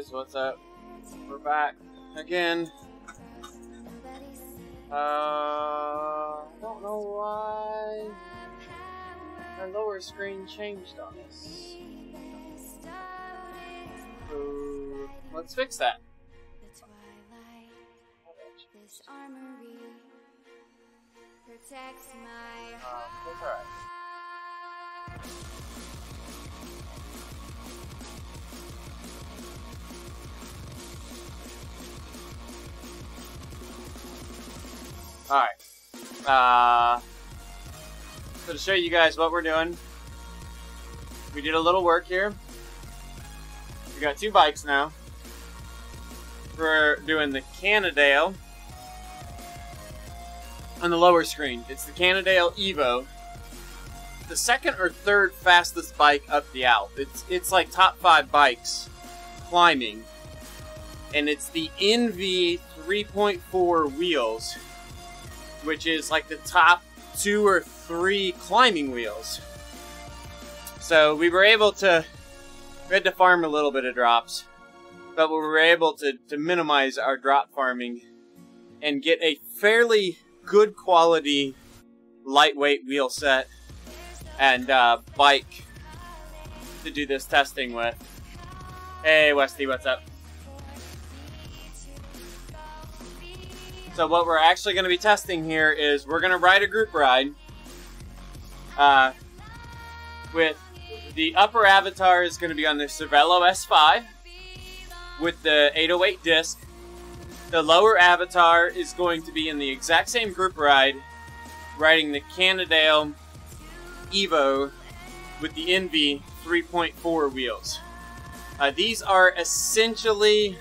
guys, what's up? We're back again. Don't know why our lower screen changed on us. So let's fix that. That's alright. Alright. So to show you guys what we're doing, we did a little work here. We got 2 bikes now. We're doing the Cannondale on the lower screen. It's the Cannondale Evo. The second or third fastest bike up the Alp. It's like top 5 bikes climbing. And it's the NV 3.4 wheels, which is like the top 2 or 3 climbing wheels. So we were able to, we had to farm a little bit of drops, but we were able to minimize our drop farming and get a fairly good quality lightweight wheel set and bike to do this testing with. Hey Westy, what's up? So what we're actually going to be testing here is we're going to ride a group ride with the upper avatar is going to be on the Cervelo S5 with the 808 disc. The lower avatar is going to be in the exact same group ride riding the Cannondale Evo with the NV 3.4 wheels. These are essentially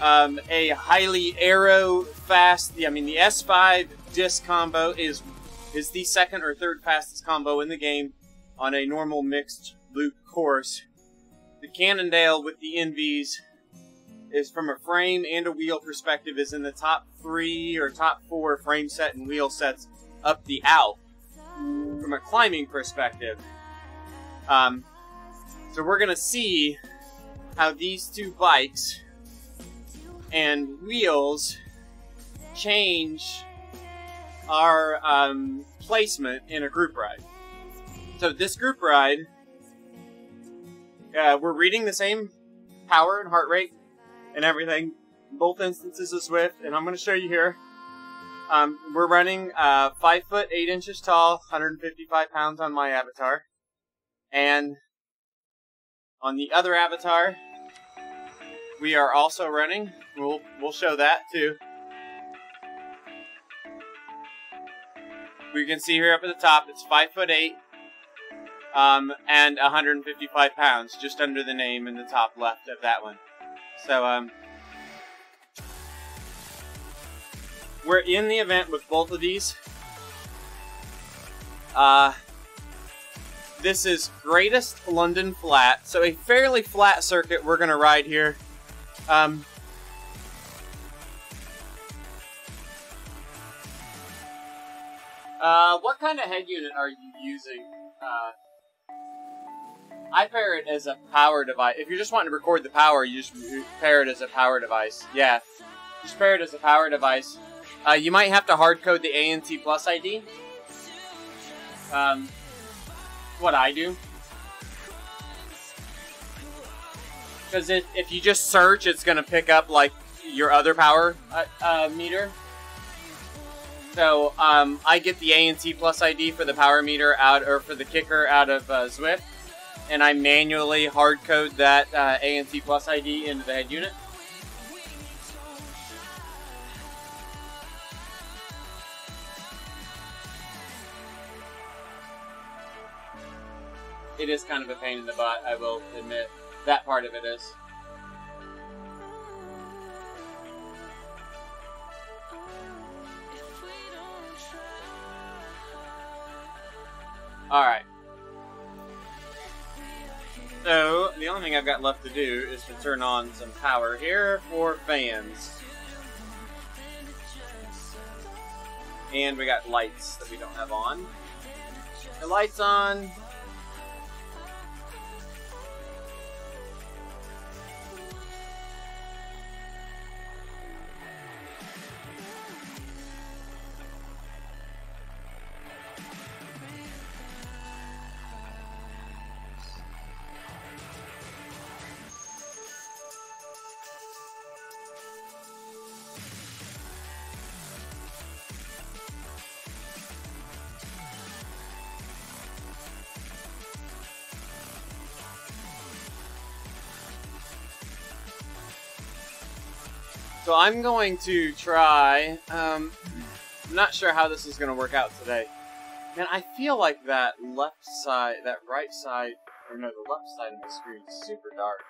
a highly aero fast. I mean, the S5 disc combo is the second or third fastest combo in the game on a normal mixed loop course. The Cannondale with the NVs is, from a frame and a wheel perspective, is in the top 3 or top 4 frame set and wheel sets up the Alp from a climbing perspective. So we're gonna see how these 2 bikes and wheels change our placement in a group ride. So this group ride, we're reading the same power and heart rate and everything, both instances of Zwift, and I'm going to show you here. We're running 5 foot 8 inches tall, 155 pounds on my avatar, and on the other avatar, we are also running. We'll show that too. We can see here up at the top, it's 5 foot 8, and 155 pounds, just under the name in the top left of that one. So, we're in the event with both of these. This is Greatest London Flat, so a fairly flat circuit we're going to ride here. What kind of head unit are you using? I pair it as a power device. If you're just wanting to record the power, you just pair it as a power device. Yeah, just pair it as a power device. You might have to hard code the ANT Plus ID. What I do. Because if you just search, it's going to pick up like your other power meter. So I get the ANT Plus ID for the power meter out, or for the kicker out of Zwift, and I manually hard code that ANT Plus ID into the head unit. It is kind of a pain in the butt, I will admit. That part of it is. Alright. So, the only thing I've got left to do is to turn on some power here for fans. And we got lights that we don't have on. The lights on. So I'm going to try, I'm not sure how this is going to work out today. Man, I feel like that left side, that right side, or no, the left side of the screen is super dark.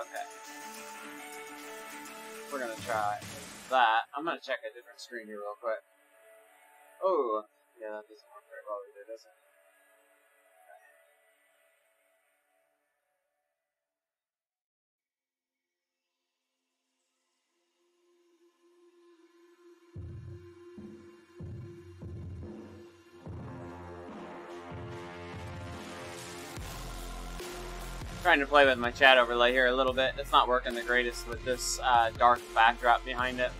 Okay. We're gonna try that. I'm gonna check a different screen here real quick. Oh, yeah, that doesn't work very well either, does it? Trying to play with my chat overlay here a little bit. It's not working the greatest with this dark backdrop behind it.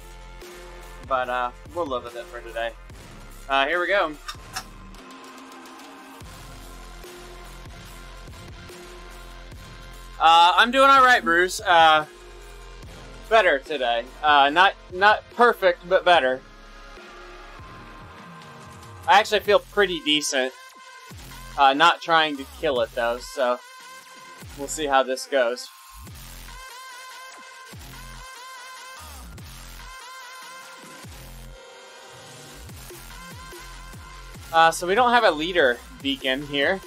But we'll live with it for today. Here we go. I'm doing alright, Bruce. Better today. Not perfect, but better. I actually feel pretty decent. Not trying to kill it, though, so we'll see how this goes. So we don't have a leader beacon here.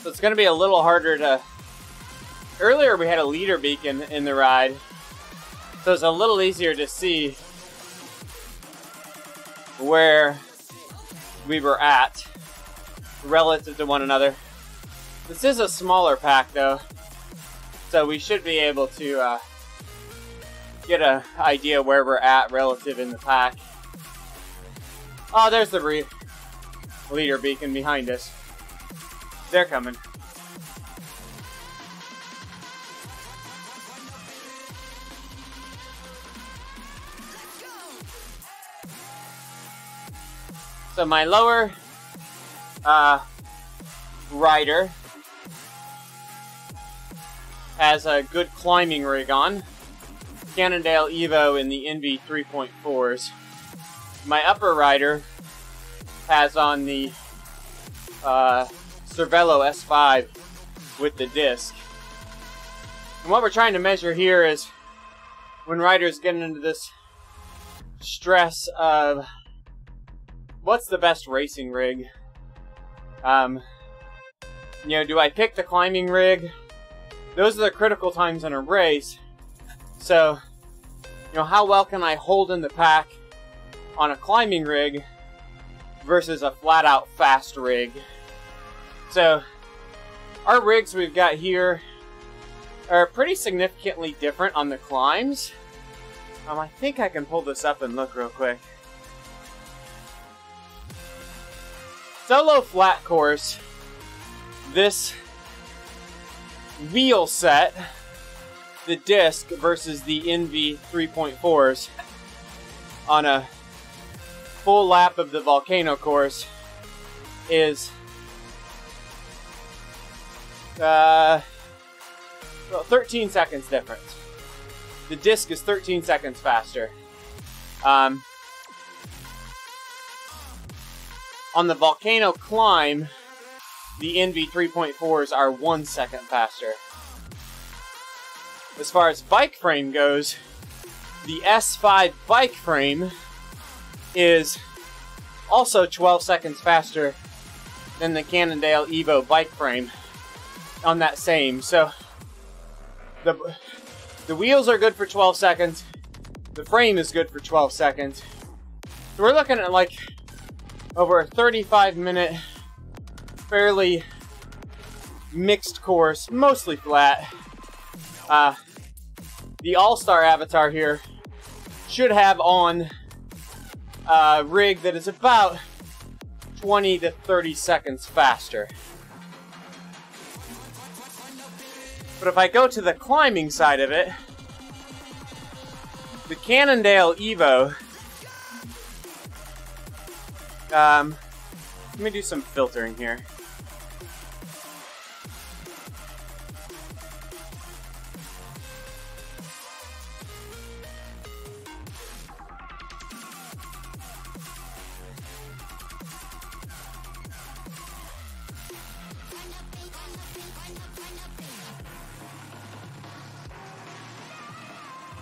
So it's going to be a little harder to... Earlier we had a leader beacon in the ride. So it's a little easier to see where we were at relative to one another. This is a smaller pack though. So we should be able to get an idea where we're at relative in the pack. Oh, there's the leader beacon behind us. They're coming. So my lower rider has a good climbing rig on. Cannondale Evo in the NV 3.4s. My upper rider has on the Cervelo S5 with the disc. And what we're trying to measure here is when riders get into this stress of what's the best racing rig? You know, do I pick the climbing rig? Those are the critical times in a race. So, you know, how well can I hold in the pack on a climbing rig versus a flat-out fast rig? So, our rigs we've got here are pretty significantly different on the climbs. I think I can pull this up and look real quick. Solo flat course, this wheel set, the disc versus the NV 3.4s on a full lap of the volcano course is well, 13 seconds difference. the disc is 13 seconds faster. On the Volcano Climb, the NV 3.4s are 1 second faster. As far as bike frame goes, the S5 bike frame is also 12 seconds faster than the Cannondale Evo bike frame on that same. So the wheels are good for 12 seconds. The frame is good for 12 seconds. So we're looking at like over a 35-minute, fairly mixed course, mostly flat. The All-Star Avatar here should have on a rig that is about 20 to 30 seconds faster. But if I go to the climbing side of it, the Cannondale Evo, let me do some filtering here.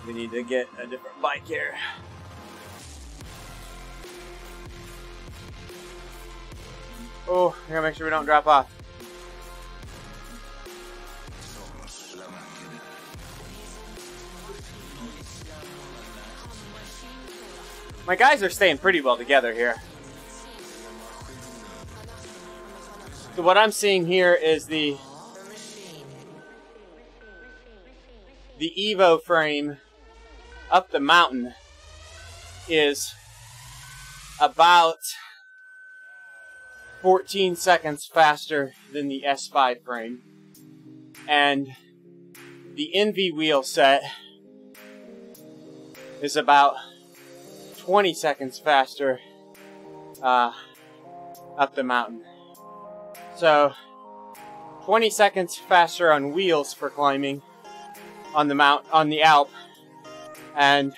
We need to get a different bike here. Oh, I gotta make sure we don't drop off. My guys are staying pretty well together here. So what I'm seeing here is the Evo frame up the mountain is about 14 seconds faster than the S5 frame. And the NV wheel set is about 20 seconds faster up the mountain. So 20 seconds faster on wheels for climbing on the Alp, and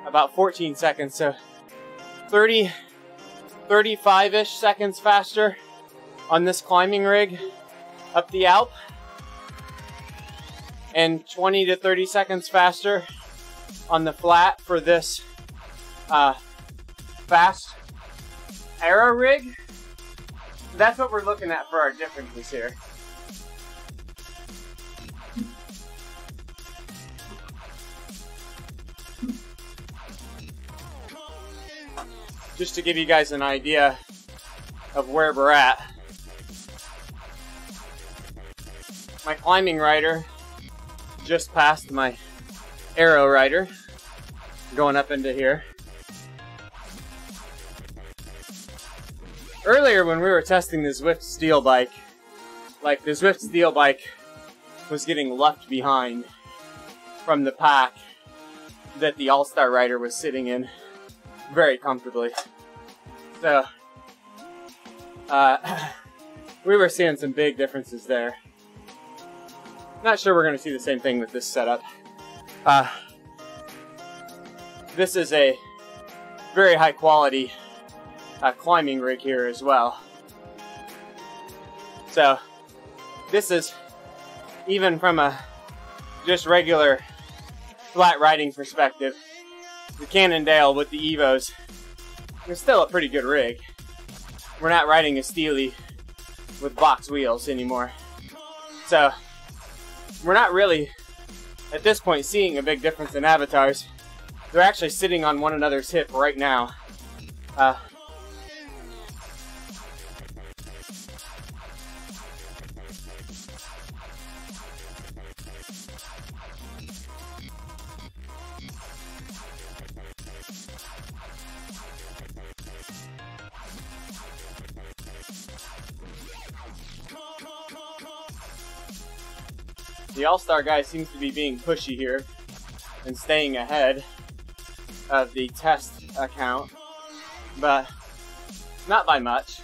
about 14 seconds, so 35-ish seconds faster on this climbing rig up the Alp, and 20 to 30 seconds faster on the flat for this fast aero rig. That's what we're looking at for our differences here. Just to give you guys an idea of where we're at. My climbing rider just passed my aero rider going up into here. Earlier when we were testing the Zwift Steel bike, like the Zwift Steel bike was getting left behind from the pack that the All-Star rider was sitting in very comfortably. So, we were seeing some big differences there. Not sure we're going to see the same thing with this setup. This is a very high quality climbing rig here as well. So, this is, even from a just regular flat riding perspective, the Cannondale with the Evos, it's still a pretty good rig. We're not riding a Steely with box wheels anymore. So, we're not really, at this point, seeing a big difference in avatars. They're actually sitting on one another's hip right now. The All-Star guy seems to be being pushy here and staying ahead of the test account, but not by much.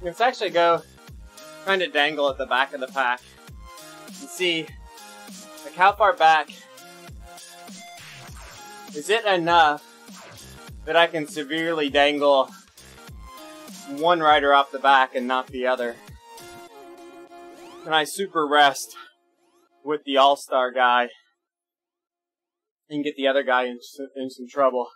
Let's actually go kind of dangle at the back of the pack and see like how far back is it enough that I can severely dangle one rider off the back and not the other. Can I super rest with the All-Star guy and get the other guy in some trouble?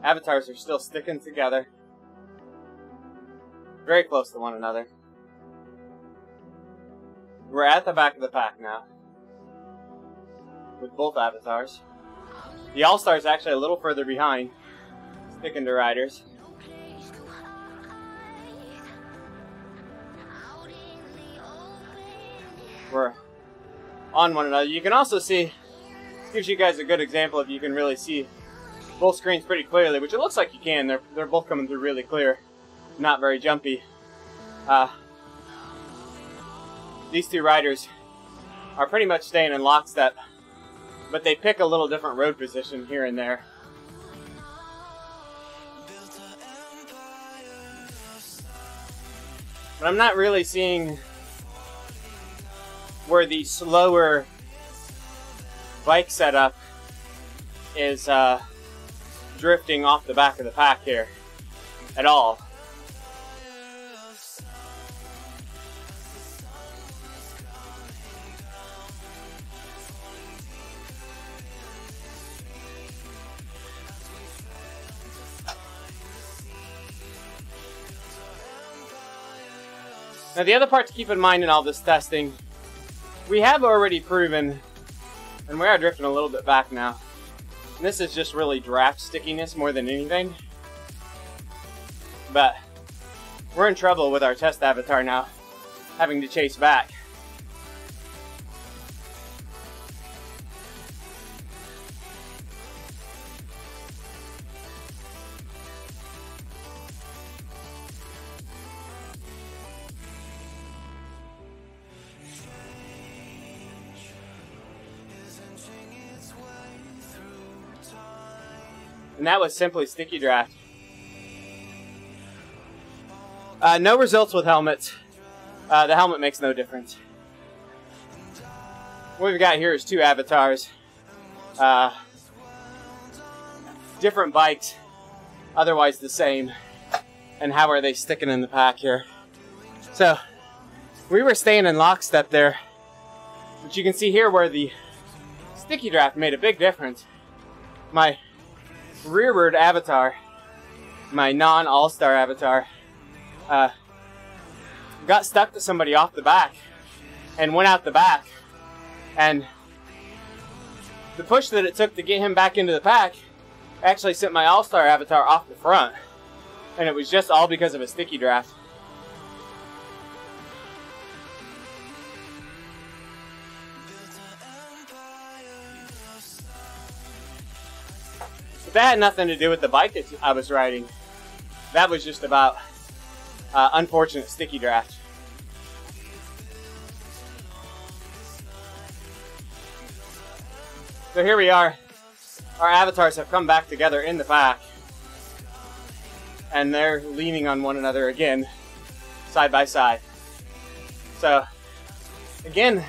Avatars are still sticking together. Very close to one another. We're at the back of the pack now, with both avatars. The All-Star is actually a little further behind, sticking to riders. We're on one another. You can also see, gives you guys a good example if you can really see both screens pretty clearly, which it looks like you can. They're both coming through really clear, not very jumpy. These two riders are pretty much staying in lockstep, but they pick a little different road position here and there. But I'm not really seeing where the slower bike setup is drifting off the back of the pack here at all. Now the other part to keep in mind in all this testing, we have already proven, and we are drifting a little bit back now, and this is just really draft stickiness more than anything, but we're in trouble with our test avatar now, having to chase back. And that was simply sticky draft. No results with helmets. The helmet makes no difference. What we've got here is two avatars. Different bikes, otherwise the same. And how are they sticking in the pack here? So, we were staying in lockstep there. But you can see here where the sticky draft made a big difference. My rearward avatar, my non-all-star avatar, got stuck to somebody off the back and went out the back, and the push that it took to get him back into the pack actually sent my all-star avatar off the front, and it was just all because of a sticky draft. But that had nothing to do with the bike that I was riding. That was just about unfortunate sticky draft. So here we are. Our avatars have come back together in the pack, and they're leaning on one another again, side by side. So, again,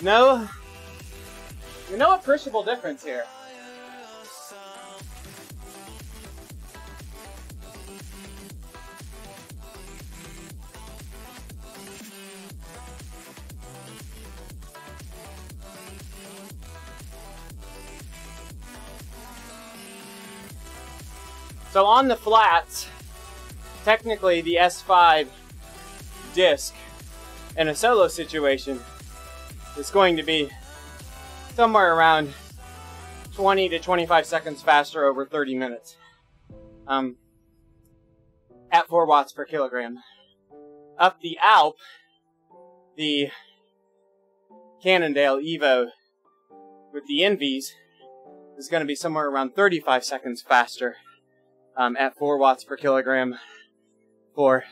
no appreciable difference here. So on the flats, technically the S5 disc in a solo situation is going to be somewhere around 20 to 25 seconds faster over 30 minutes at 4 watts per kilogram. Up the Alp, the Cannondale Evo with the Envies is going to be somewhere around 35 seconds faster at 4 watts per kilogram for,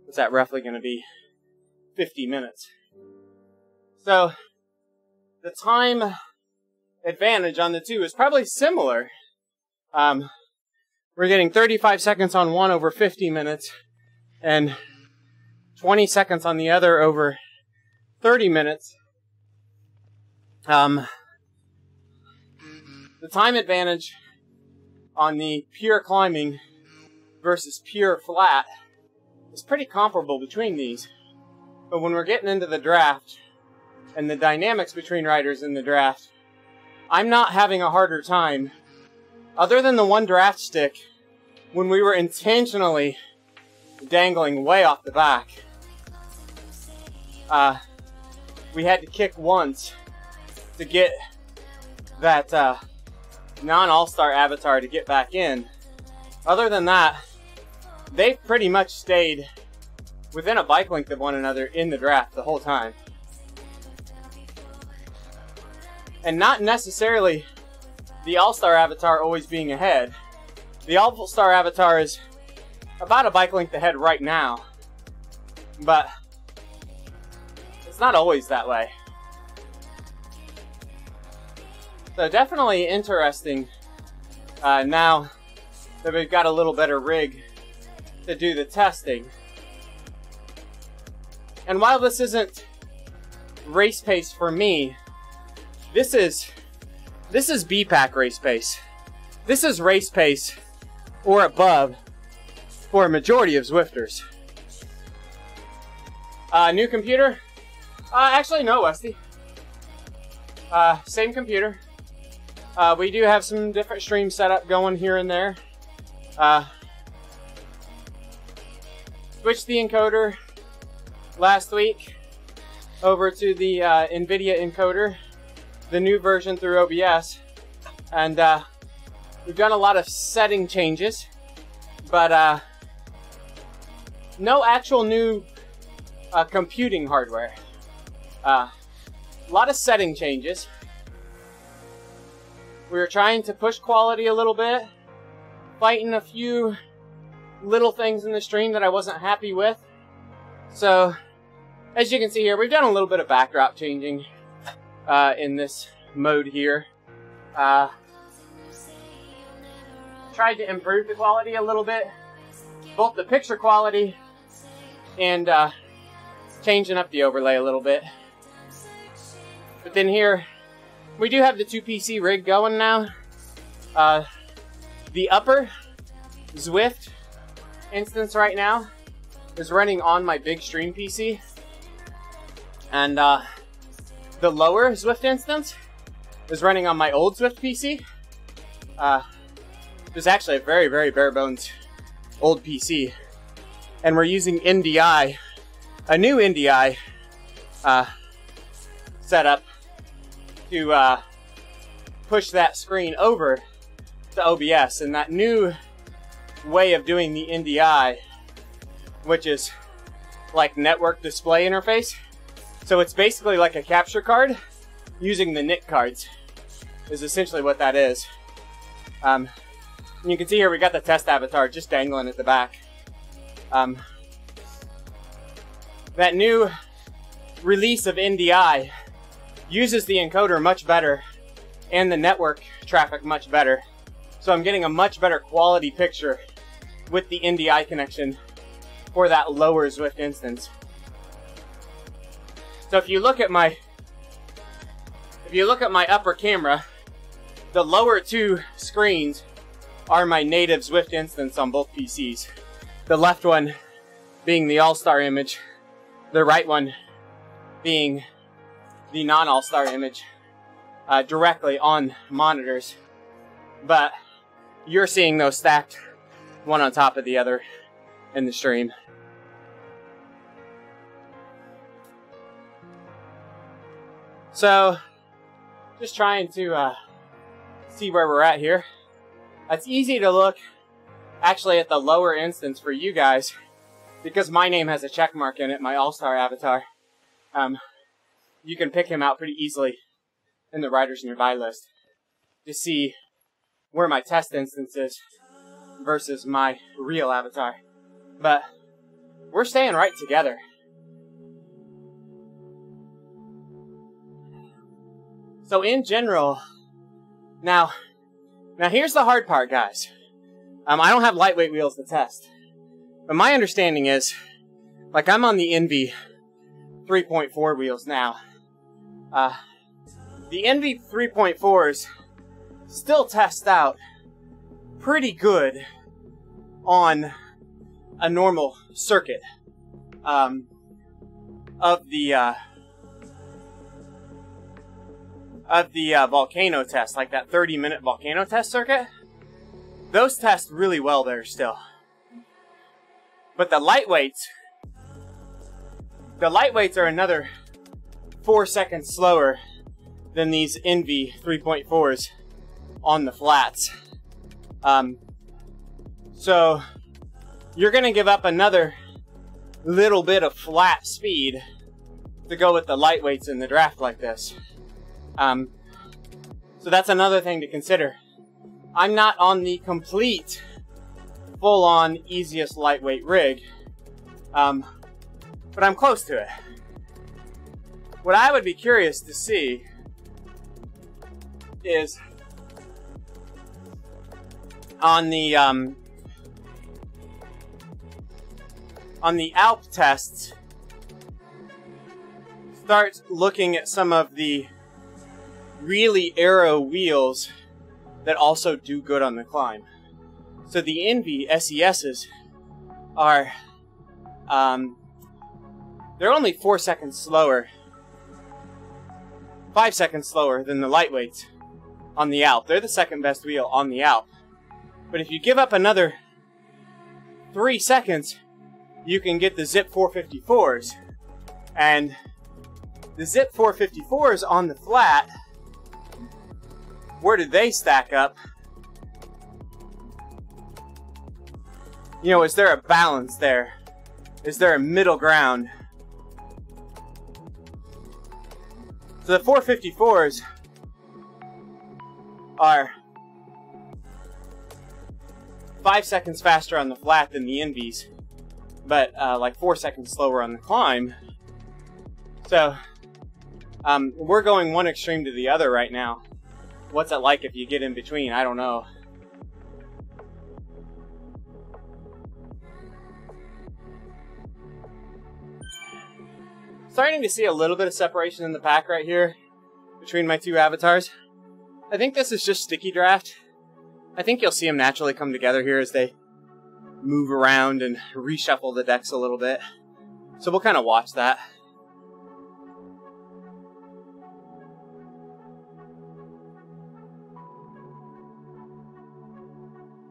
what's that roughly going to be, 50 minutes. So the time advantage on the two is probably similar. We're getting 35 seconds on one over 50 minutes and 20 seconds on the other over 30 minutes. The time advantage on the pure climbing versus pure flat is pretty comparable between these. But when we're getting into the draft and the dynamics between riders in the draft, I'm not having a harder time, other than the one draft stick, when we were intentionally dangling way off the back. We had to kick once to get that non-all-star avatar to get back in. Other than that, they've pretty much stayed within a bike length of one another in the draft the whole time. And not necessarily the all-star avatar always being ahead. The all-star avatar is about a bike length ahead right now, but it's not always that way. So definitely interesting now that we've got a little better rig to do the testing. And while this isn't race pace for me, this is BPAC race pace. This is race pace or above for a majority of Zwifters. New computer? Actually no, Westy. Same computer. We do have some different stream setup going here and there. Switched the encoder last week over to the NVIDIA encoder, the new version through OBS, and we've done a lot of setting changes, but no actual new computing hardware. A lot of setting changes. We were trying to push quality a little bit, fighting a few little things in the stream that I wasn't happy with. So, as you can see here, we've done a little bit of backdrop changing in this mode here. Tried to improve the quality a little bit, both the picture quality and changing up the overlay a little bit. But then here, we do have the 2PC rig going now. The upper Zwift instance right now is running on my big stream PC. And the lower Zwift instance is running on my old Zwift PC. It's actually a very, very bare bones old PC. And we're using NDI, a new NDI setup to push that screen over to OBS. And that new way of doing the NDI, which is like network display interface. So it's basically like a capture card using the NIC cards is essentially what that is. And you can see here we got the test avatar just dangling at the back. That new release of NDI uses the encoder much better and the network traffic much better. So I'm getting a much better quality picture with the NDI connection for that lower Zwift instance. So if you look at my upper camera, the lower two screens are my native Zwift instance on both PCs. The left one being the all-star image, the right one being the non-all-star image directly on monitors. But you're seeing those stacked one on top of the other in the stream. So, just trying to see where we're at here. It's easy to look actually at the lower instance for you guys because my name has a check mark in it, my all-star avatar. You can pick him out pretty easily in the riders nearby list to see where my test instance is versus my real avatar. But we're staying right together. So in general, now here's the hard part, guys. I don't have lightweight wheels to test, but my understanding is, like, I'm on the Envy 3.4 wheels now. The Envy 3.4s still test out pretty good on a normal circuit of the volcano test, like that 30-minute volcano test circuit. Those test really well there still. But the lightweights are another 4 seconds slower than these Envy 3.4s on the flats. So you're gonna give up another little bit of flat speed to go with the lightweights in the draft like this. So that's another thing to consider. I'm not on the complete, full-on, easiest lightweight rig, but I'm close to it. What I would be curious to see is on the Alp tests, start looking at some of the really aero wheels that also do good on the climb. So the Envy SESs are, they're only 4 seconds slower, 5 seconds slower than the lightweights on the Alp. They're the second best wheel on the Alp. But if you give up another 3 seconds, you can get the Zipp 454s. And the Zipp 454s on the flat, where did they stack up? You know, is there a balance there? Is there a middle ground? So the 454s are 5 seconds faster on the flat than the Envies, but like 4 seconds slower on the climb. So we're going one extreme to the other right now. What's it like if you get in between? I don't know. Starting to see a little bit of separation in the pack right here between my two avatars. I think this is just sticky draft. I think you'll see them naturally come together here as they move around and reshuffle the decks a little bit. So we'll kind of watch that.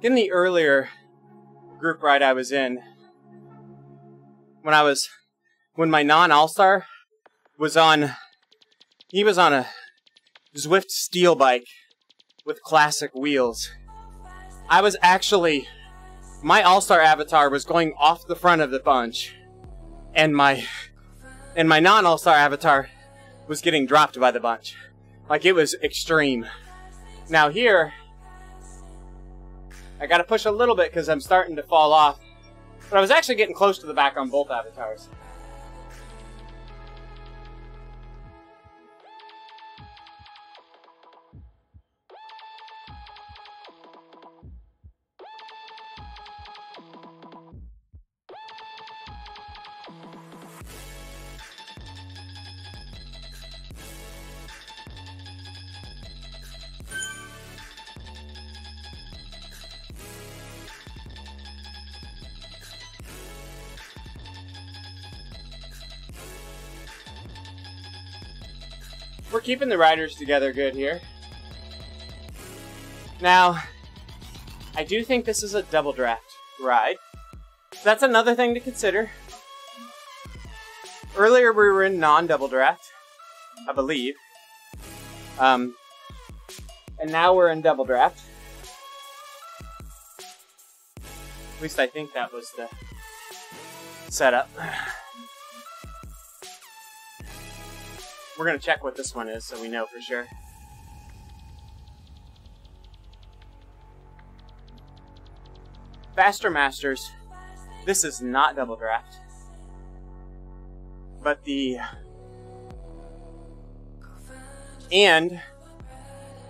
In the earlier group ride I was in, when my non-All-Star was on, he was on a Zwift steel bike with classic wheels. I was actually, my All-Star avatar was going off the front of the bunch, and my non-All-Star avatar was getting dropped by the bunch. Like, it was extreme. Now here, I gotta push a little bit because I'm starting to fall off, but I was actually getting close to the back on both avatars. We're keeping the riders together good here. Now, I do think this is a double draft ride. So that's another thing to consider. Earlier we were in non-double draft, I believe. And now we're in double draft. At least I think that was the setup. We're going to check what this one is so we know for sure. Faster Masters, this is not double draft. But and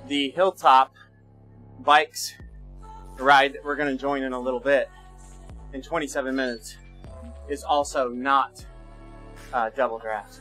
the Hilltop Bikes ride that we're going to join in a little bit in 27 minutes is also not double draft.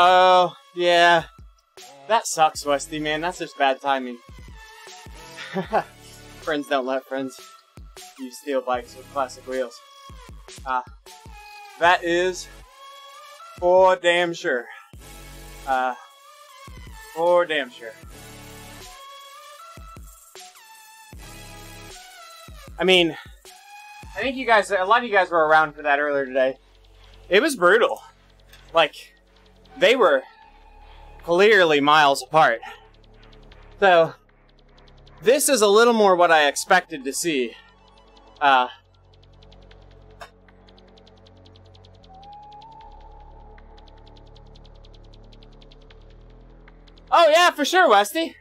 Oh, yeah. That sucks, Westy, man. That's just bad timing. Friends don't let friends use steel bikes with plastic wheels. That is for damn sure. For damn sure. I mean, I think you guys, a lot of you guys were around for that earlier today. It was brutal. Like, they were clearly miles apart. So, this is a little more what I expected to see. Oh yeah, for sure, Westy.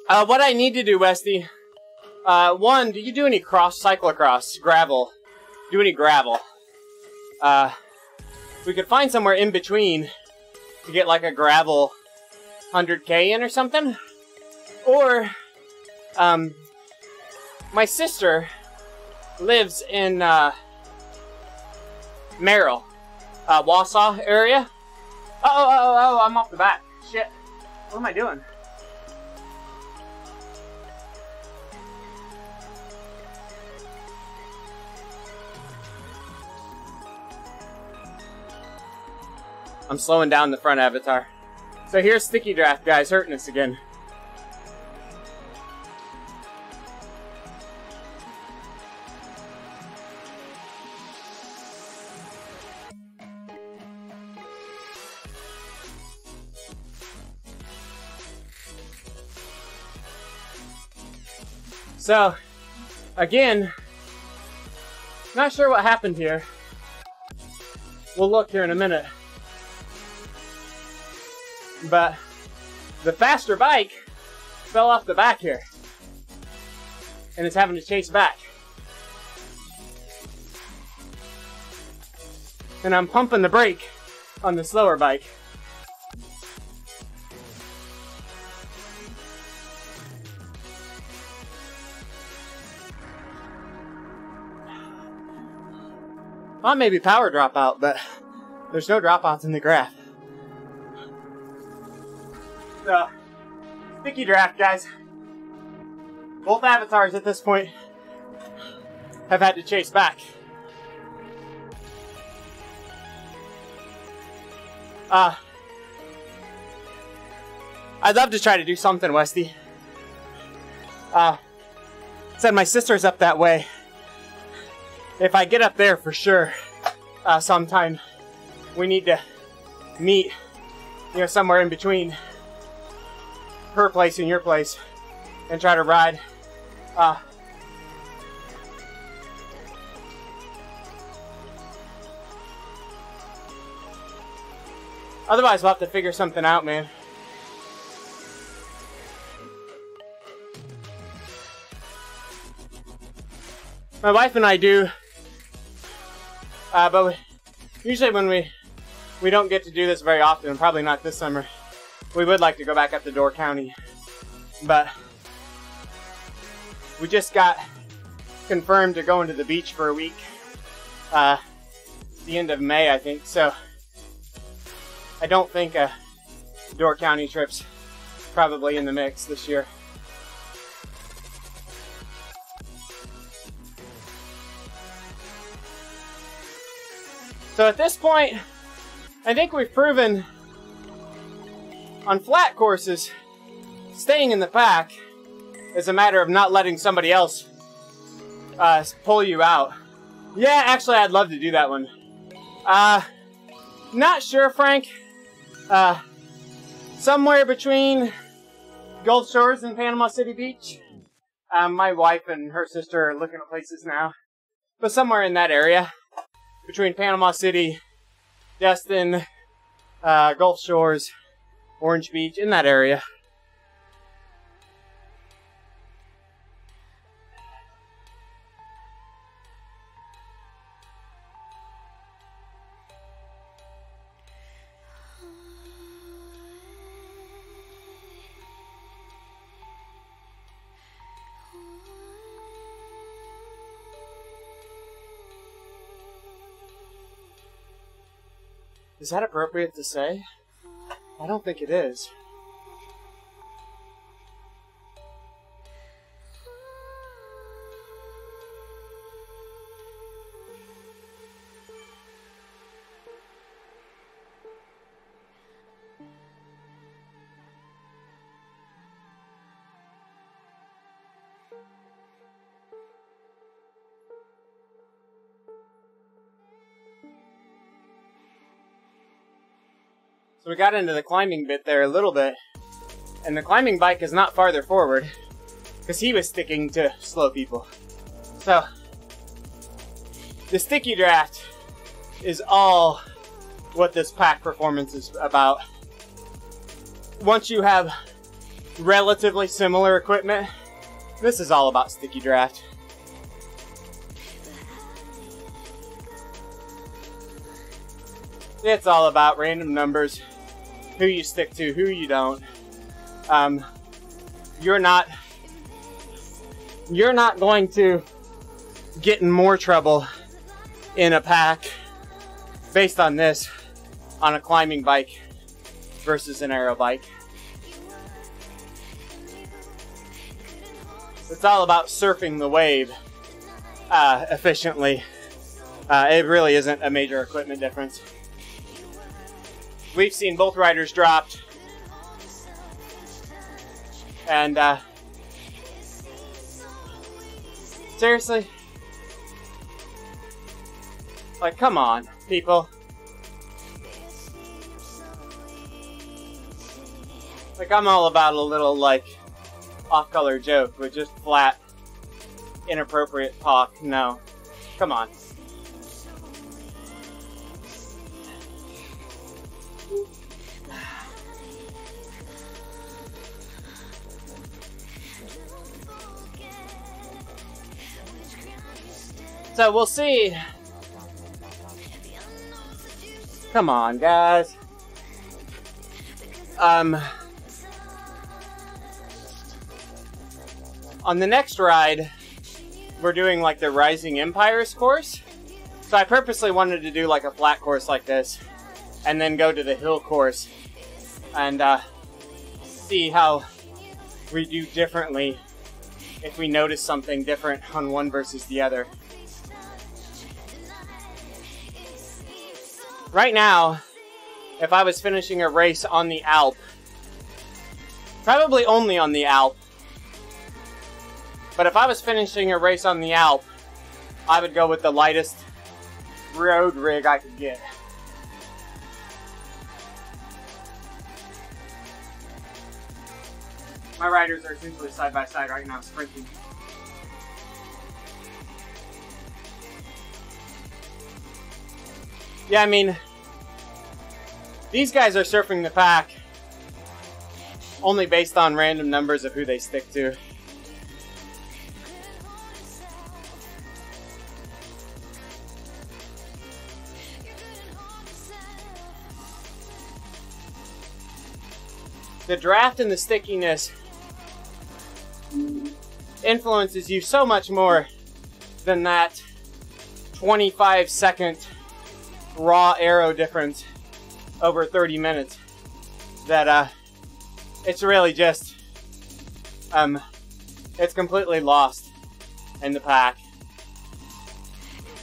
What I need to do, Westy. One, do you do any cyclocross, gravel? Do any gravel? We could find somewhere in between to get like a gravel 100K in or something. Or, my sister lives in, Merrill, Wausau area. Oh, I'm off the back. Shit. What am I doing? I'm slowing down the front avatar. So here's Sticky Draft, guys, hurting us again. So, again, not sure what happened here. We'll look here in a minute. But the faster bike fell off the back here and it's having to chase back. And I'm pumping the brake on the slower bike. Thought maybe power dropout, but there's no dropouts in the graph. So, Sticky Draft, guys. Both avatars at this point have had to chase back. I'd love to try to do something, Westy. Said my sister's up that way. If I get up there for sure, sometime, we need to meet, somewhere in between her place and your place and try to ride. Otherwise, we'll have to figure something out, man. My wife and I do, but usually when we don't get to do this very often, and probably not this summer, we would like to go back up to Door County, but we just got confirmed to go into the beach for a week, the end of May, I think, so I don't think a Door County trip's probably in the mix this year. So at this point, I think we've proven on flat courses, staying in the pack It's a matter of not letting somebody else pull you out. Yeah, actually, I'd love to do that one. Not sure, Frank. Somewhere between Gulf Shores and Panama City Beach. My wife and her sister are looking at places now. But somewhere in that area. Between Panama City, Destin, Gulf Shores, Orange Beach, in that area. Is that appropriate to say? I don't think it is. So we got into the climbing bit there a little bit, and the climbing bike is not farther forward, because he was sticking to slow people. So, the sticky draft is all what this pack performance is about. Once you have relatively similar equipment, this is all about sticky draft. It's all about random numbers. Who you stick to, who you don't. You're not going to get in more trouble in a pack based on this on a climbing bike versus an aero bike. It's all about surfing the wave efficiently. It really isn't a major equipment difference. We've seen both riders dropped, and seriously, like, come on, people. Like, I'm all about a little, like, off-color joke with just flat, inappropriate talk. No, come on. So we'll see. Come on, guys. On the next ride, we're doing like the Rising Empires course. So I purposely wanted to do like a flat course like this, and then go to the hill course, and see how we do differently if we notice something different on one versus the other. Right now, if I was finishing a race on the Alp, probably only on the Alp, but if I was finishing a race on the Alp, I would go with the lightest road rig I could get. My riders are essentially side by side right now, sprinting. Yeah, I mean, these guys are surfing the pack only based on random numbers of who they stick to. The draft and the stickiness influences you so much more than that 25-second raw aero difference over 30 minutes that it's really just it's completely lost in the pack.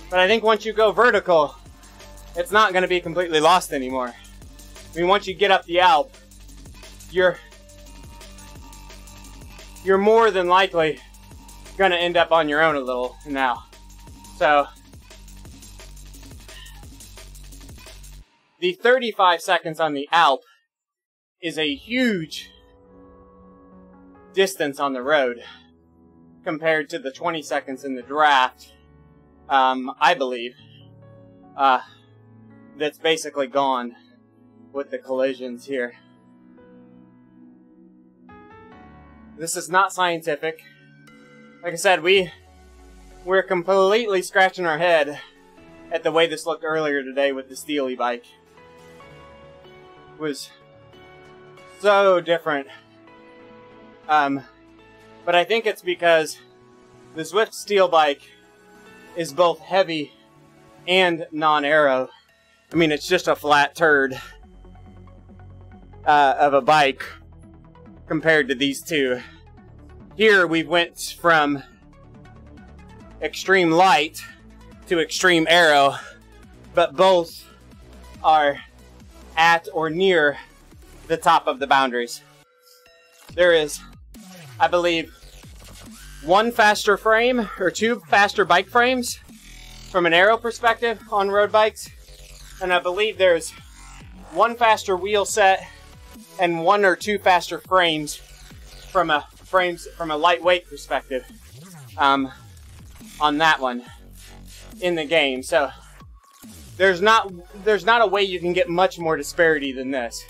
But I think once you go vertical, it's not going to be completely lost anymore. I mean, once you get up the Alp, you're you're more than likely gonna end up on your own a little now. So the 35 seconds on the Alp is a huge distance on the road compared to the 20 seconds in the draft, I believe. That's basically gone with the collisions here. This is not scientific. Like I said, we're completely scratching our head at the way this looked earlier today with the Steely bike. It was so different. But I think it's because the Zwift Steel bike is both heavy and non-aero. I mean, it's just a flat turd of a bike compared to these two. Here we went from extreme light to extreme aero, but both are at or near the top of the boundaries. There is, I believe, one faster frame or two faster bike frames from an aero perspective on road bikes, and I believe there's one faster wheel set and one or two faster frames from a lightweight perspective on that one in the game. So there's not a way you can get much more disparity than this.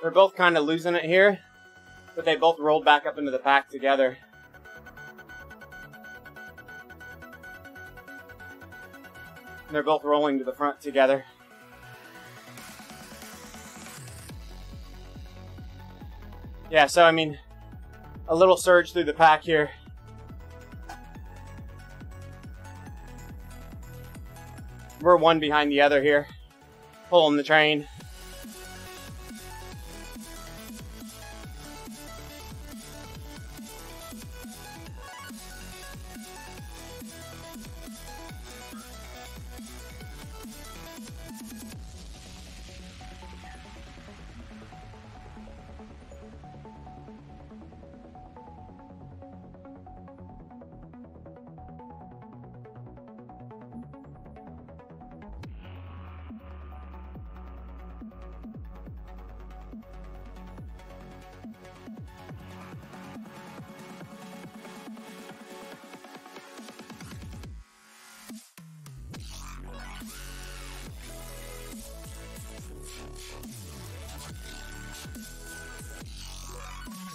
They're both kind of losing it here, but they both rolled back up into the pack together. They're both rolling to the front together. Yeah, so I mean, a little surge through the pack here. We're one behind the other here, pulling the train.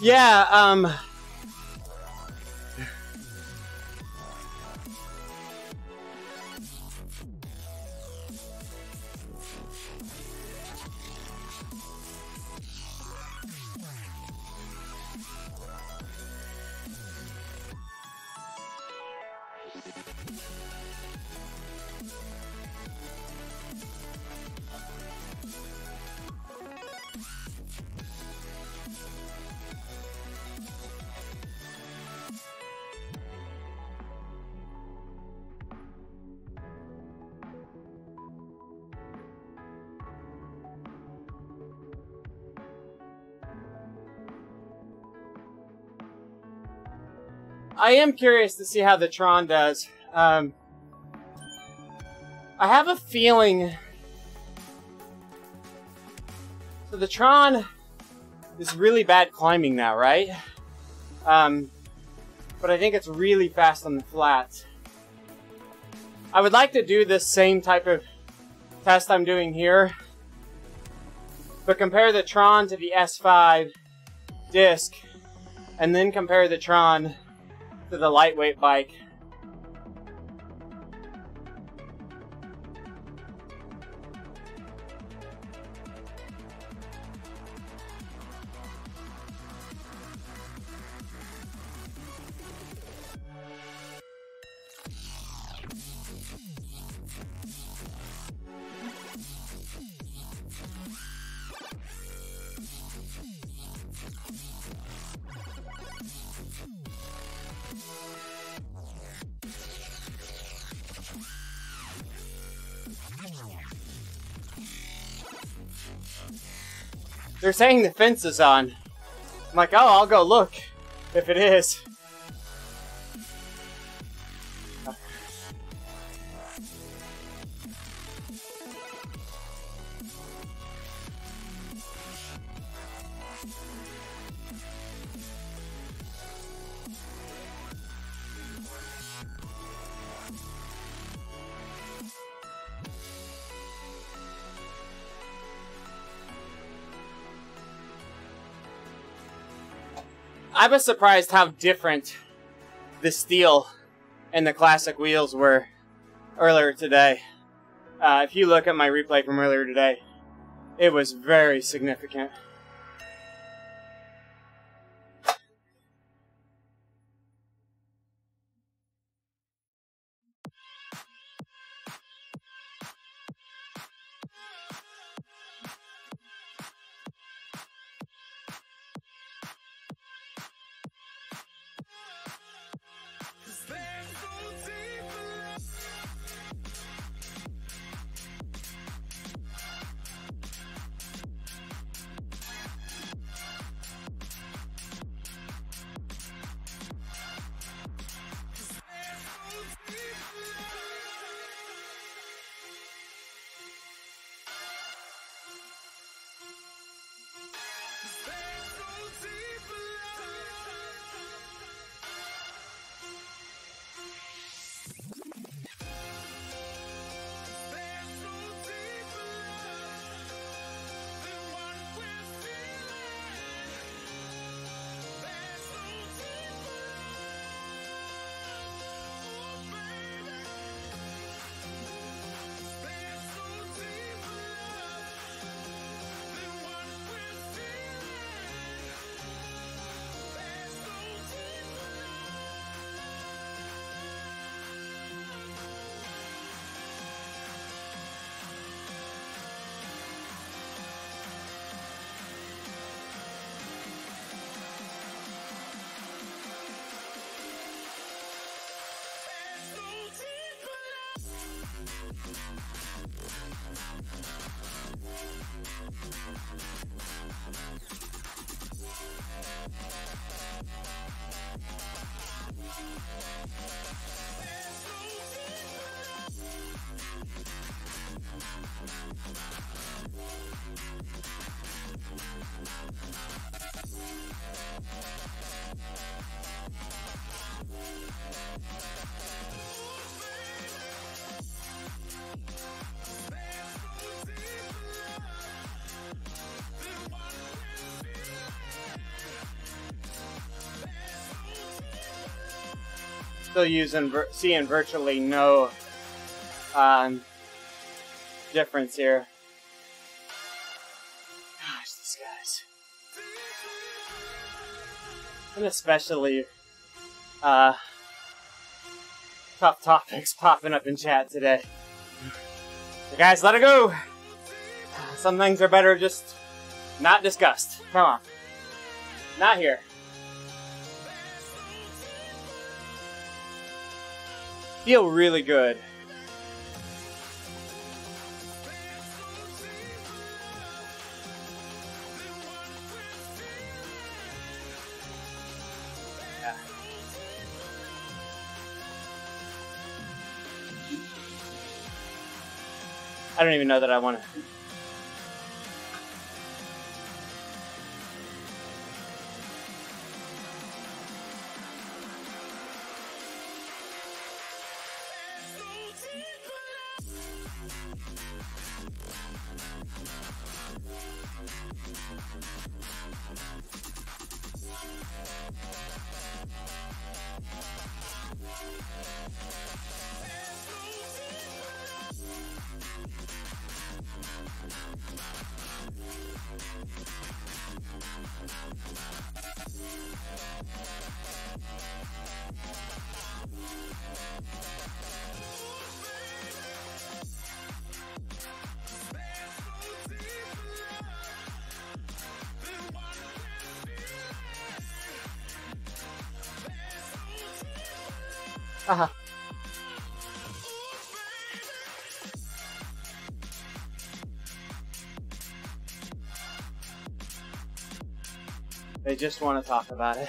Yeah, I am curious to see how the Tron does. I have a feeling... So the Tron is really bad climbing now, right? But I think it's really fast on the flats. I would like to do this same type of test I'm doing here, but compare the Tron to the S5 disc, and then compare the Tron to the lightweight bike. They're saying the fence is on. I'm like, oh, I'll go look if it is. I was surprised how different the steel and the classic wheels were earlier today. If you look at my replay from earlier today, it was very significant. Still seeing virtually no difference here. Gosh, these guys. And especially tough topics popping up in chat today. So guys, let it go. Some things are better just not discussed. Come on. Not here. Feel really good. Yeah. I don't even know that I want to. Uh-huh. They just want to talk about it.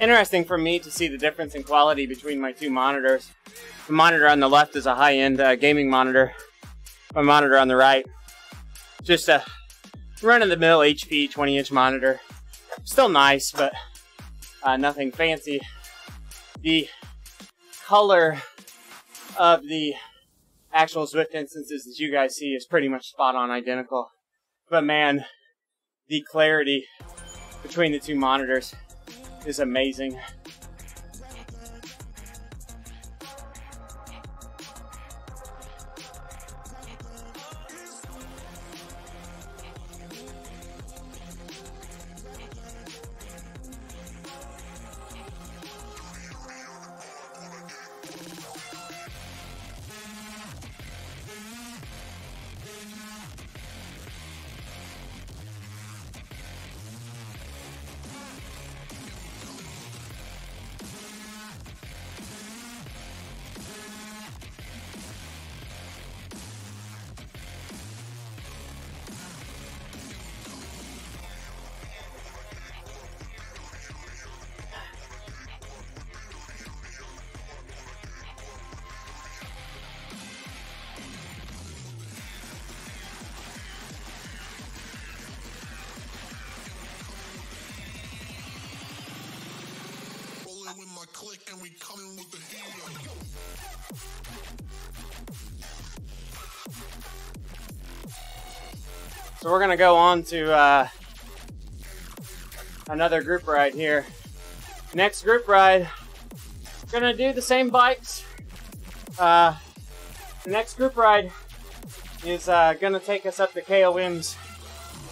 Interesting for me to see the difference in quality between my two monitors. The monitor on the left is a high-end gaming monitor. My monitor on the right, just a run-of-the-mill HP 20-inch monitor. Still nice, but nothing fancy. The color of the actual Zwift instances that you guys see is pretty much spot on identical. But man, the clarity between the two monitors is amazing. With my click and we coming with the heat. So we're gonna go on to another group ride here. Next group ride, gonna do the same bikes. The next group ride is gonna take us up to KOM's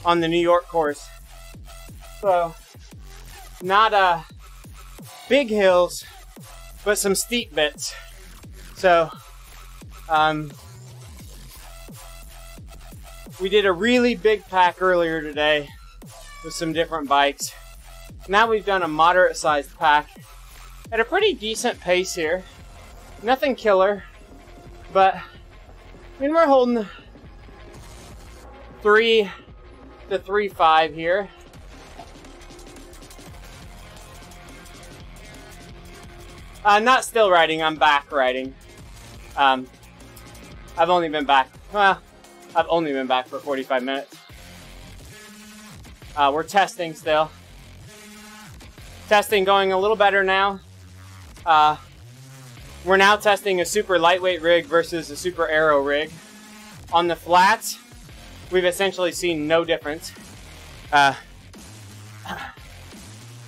on the New York course. So, not big hills, but some steep bits. So, we did a really big pack earlier today with some different bikes. Now we've done a moderate sized pack at a pretty decent pace here. Nothing killer, but I mean, we're holding 3 to 3.5 here. Not still riding, I'm back riding. I've only been back for 45 minutes. We're testing still. Testing going a little better now. We're now testing a super lightweight rig versus a super aero rig. On the flats, we've essentially seen no difference. I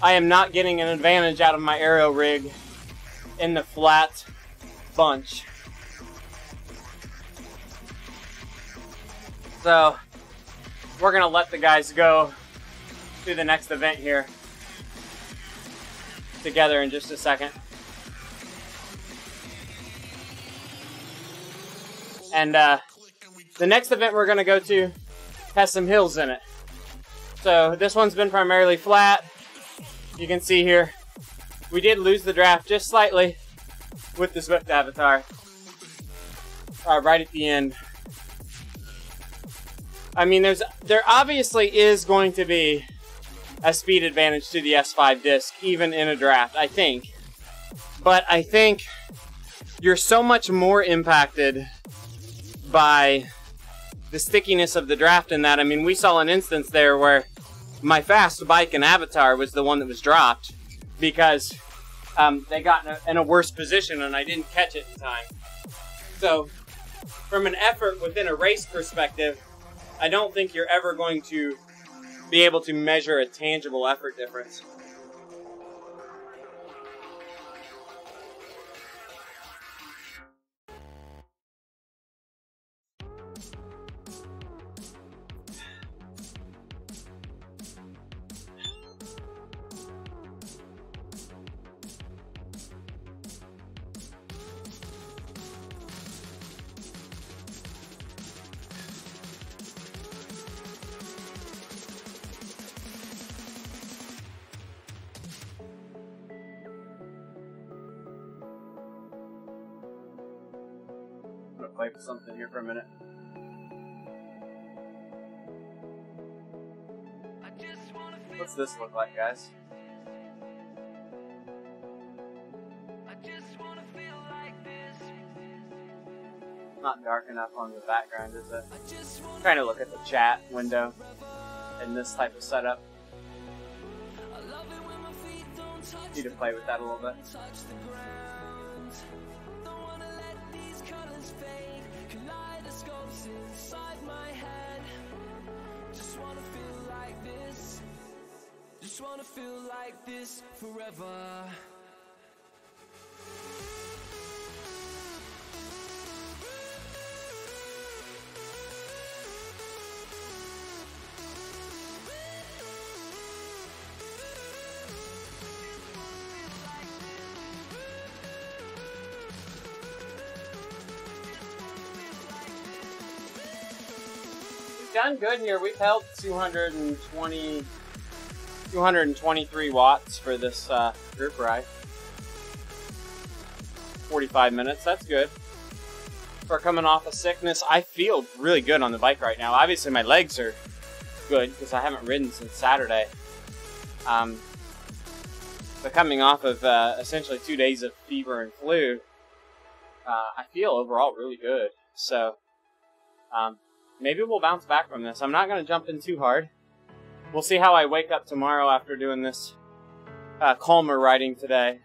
am not getting an advantage out of my aero rig in the flat bunch. So we're gonna let the guys go to the next event here together in just a second. And the next event we're gonna go to has some hills in it. So this one's been primarily flat. You can see here, we did lose the draft just slightly with the Zwift Avatar right at the end. I mean, there obviously is going to be a speed advantage to the S5 disc, even in a draft, I think. But I think you're so much more impacted by the stickiness of the draft in that. I mean, we saw an instance there where my fast bike and Avatar was the one that was dropped because they got in a worse position and I didn't catch it in time. So, from an effort within a race perspective, I don't think you're ever going to be able to measure a tangible effort difference. Play with something here for a minute. What's this look like, guys? Not dark enough on the background, is it? I'm trying to look at the chat window in this type of setup. Need to play with that a little bit. Just wanna feel like this forever. We've done good here. We've held 223 watts for this group ride. 45 minutes, that's good. For coming off of sickness, I feel really good on the bike right now. Obviously my legs are good because I haven't ridden since Saturday. But coming off of essentially 2 days of fever and flu, I feel overall really good. So maybe we'll bounce back from this. I'm not going to jump in too hard. We'll see how I wake up tomorrow after doing this calmer riding today.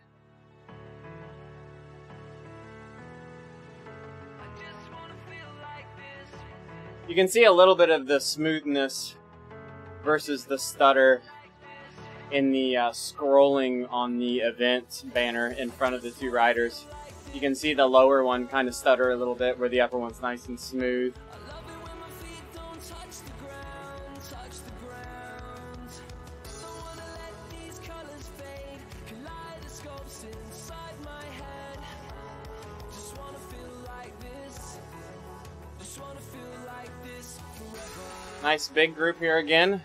You can see a little bit of the smoothness versus the stutter in the scrolling on the event banner in front of the two riders. You can see the lower one kind of stutter a little bit where the upper one's nice and smooth. Nice big group here again.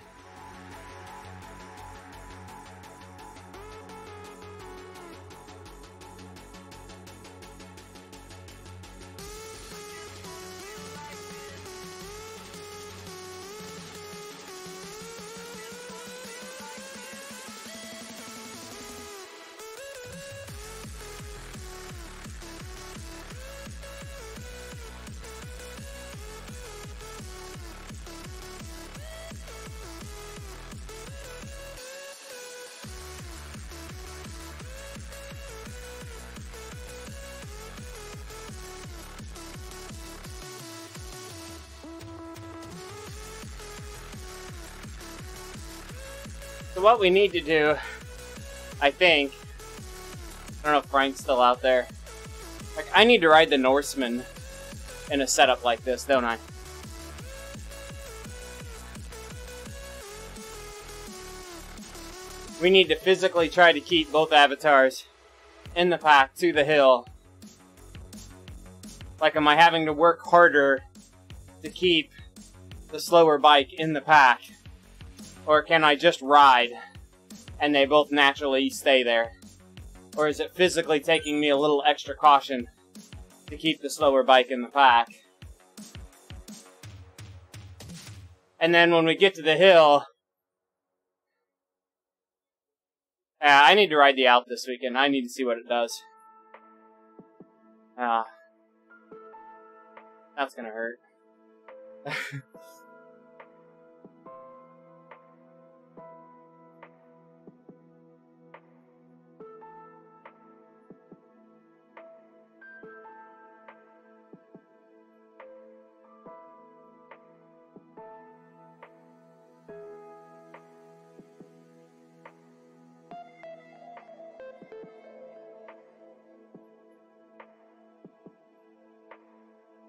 So what we need to do, I think, I don't know if Frank's still out there. Like, I need to ride the Norseman in a setup like this, don't I? We need to physically try to keep both avatars in the pack to the hill. Like, am I having to work harder to keep the slower bike in the pack? Or can I just ride and they both naturally stay there? Or is it physically taking me a little extra caution to keep the slower bike in the pack? And then when we get to the hill, I need to ride the Alp this weekend. I need to see what it does. That's gonna hurt.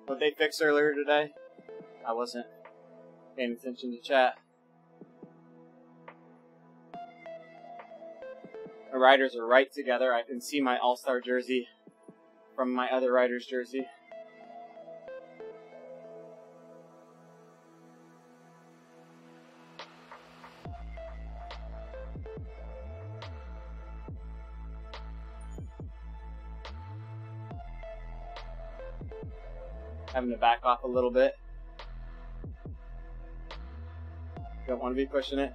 What they fixed earlier today? I wasn't paying attention to chat. The riders are right together. I can see my All-Star jersey from my other rider's jersey. Having to back off a little bit. Don't want to be pushing it.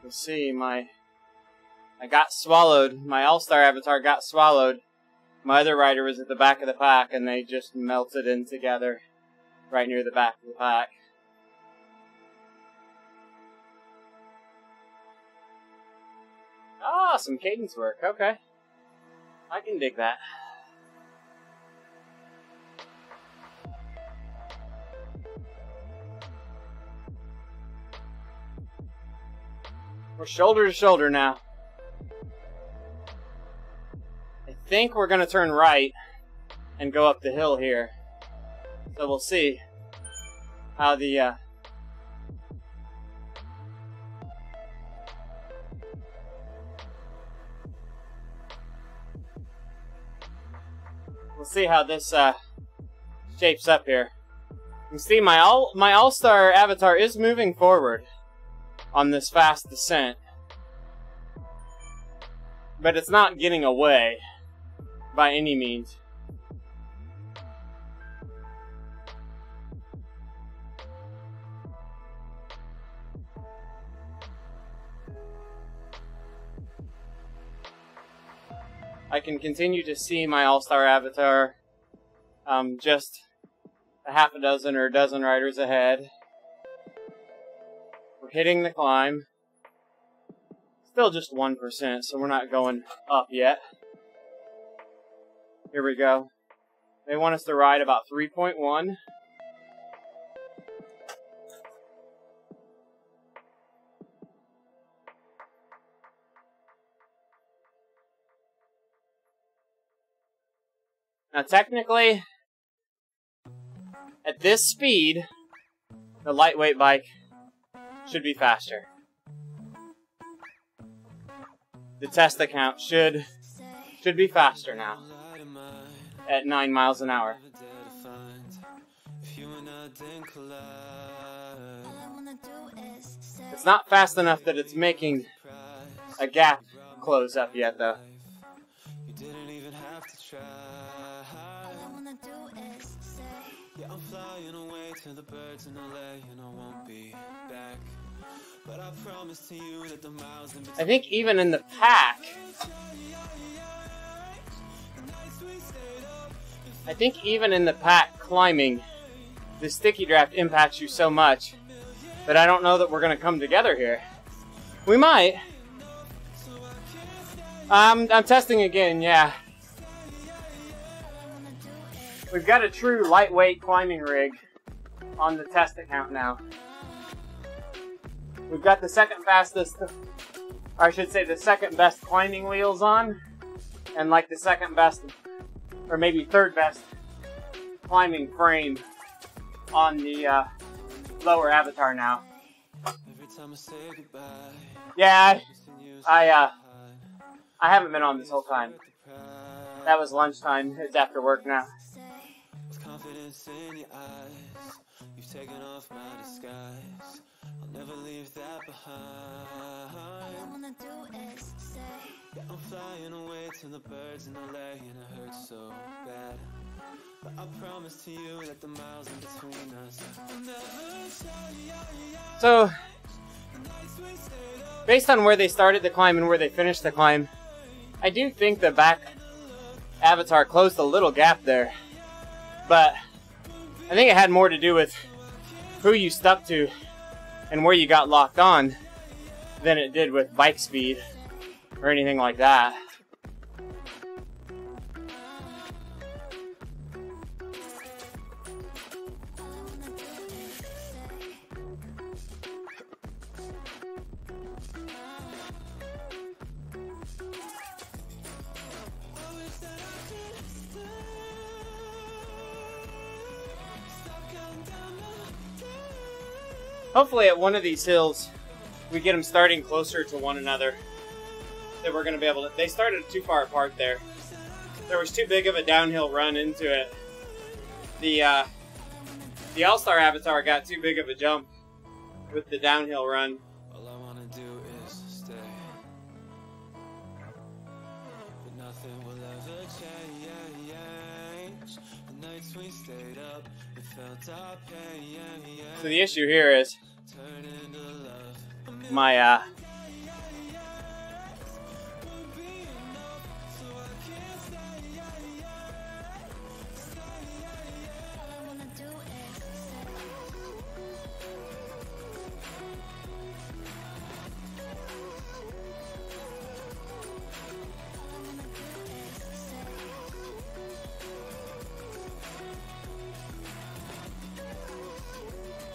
Let's see, I got swallowed. My All-Star Avatar got swallowed. My other rider was at the back of the pack, and they just melted in together right near the back of the pack. Ah, some cadence work. Okay. I can dig that. We're shoulder to shoulder now. I think we're going to turn right and go up the hill here. So we'll see how the we'll see how this shapes up here. You can see my All-Star Avatar is moving forward on this fast descent, but it's not getting away by any means. I can continue to see my All-Star Avatar just a half a dozen or a dozen riders ahead. We're hitting the climb. Still just 1%, so we're not going up yet. Here we go. They want us to ride about 3.1. Now technically, at this speed, the lightweight bike should be faster. The test account should be faster now at 9 miles an hour. It's not fast enough that it's making a gap close up yet, though. Yeah, I'm flying away to the birds in LA and I won't be back. But I promise to you that the miles in between. I think even in the pack, climbing, the sticky draft impacts you so much that I don't know that we're going to come together here. We might. I'm testing again, yeah. We've got a true lightweight climbing rig on the test account now. We've got the second fastest, or I should say the second best climbing wheels on, and like the second best, or maybe third best climbing frame on the lower Avatar now. Yeah, I haven't been on this whole time. That was lunchtime. It's after work now. Confidence in your eyes, you've taken off my disguise. I'll never leave that behind. All I wanna do is say, yeah, I'm flying away to the birds in LA and it hurts so bad. But I promise to you that the miles in between us will never tell. So, based on where they started the climb and where they finished the climb, I do think the back Avatar closed a little gap there. But I think it had more to do with who you stuck to and where you got locked on than it did with bike speed or anything like that. Hopefully at one of these hills, we get them starting closer to one another. That we're going to be able to... They started too far apart there. There was too big of a downhill run into it. The All-Star Avatar got too big of a jump with the downhill run. All I wanna do is stay. But nothing will ever change. The nights we stayed up, it felt our pain. So the issue here is my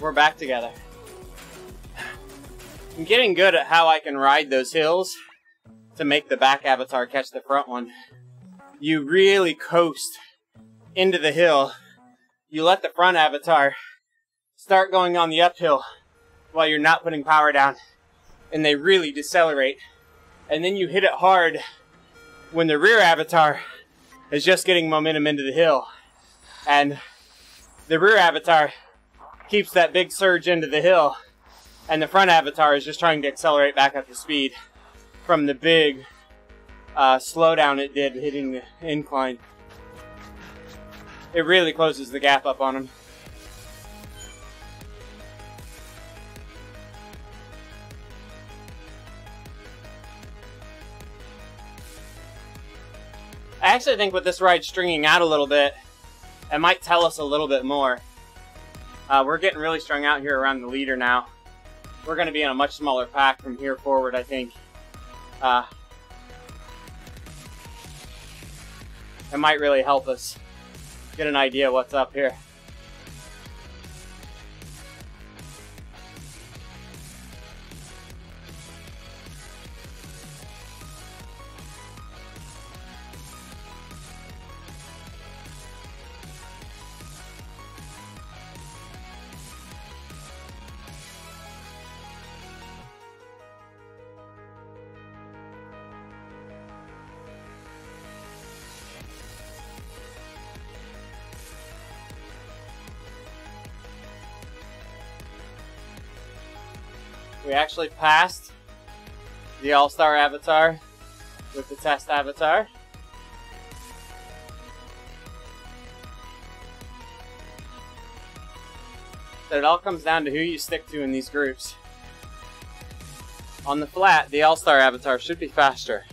we're back together. I'm getting good at how I can ride those hills to make the back avatar catch the front one. You really coast into the hill. You let the front avatar start going on the uphill while you're not putting power down, and they really decelerate. And then you hit it hard when the rear avatar is just getting momentum into the hill. And the rear avatar keeps that big surge into the hill, and the front avatar is just trying to accelerate back up to speed from the big slowdown it did hitting the incline. It really closes the gap up on them. I actually think with this ride stringing out a little bit, it might tell us a little bit more. We're getting really strung out here around the leader now. We're going to be in a much smaller pack from here forward, I think. It might really help us get an idea what's up here. We actually passed the All-Star avatar with the test avatar. So it all comes down to who you stick to in these groups. On the flat, the All-Star avatar should be faster.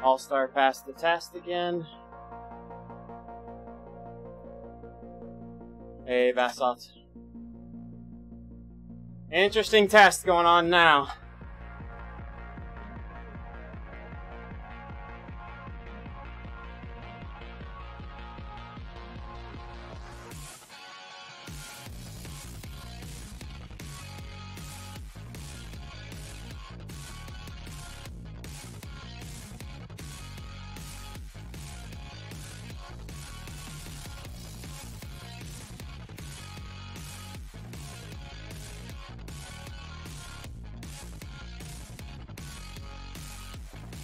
All-Star passed the test again. Hey, Basalt. Interesting test going on now.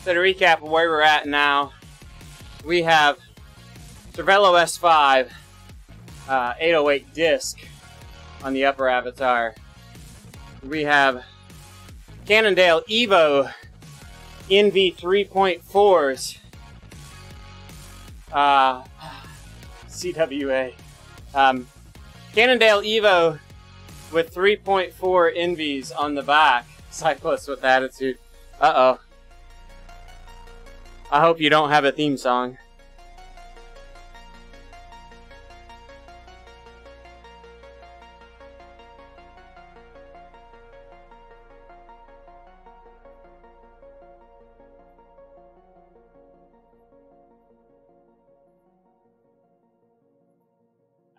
So to recap where we're at now, we have Cervelo S5 808 disc on the upper avatar. We have Cannondale Evo NV 3.4s CWA. Cannondale Evo with 3.4 NVs on the back. Cyclist with attitude. Uh-oh. I hope you don't have a theme song.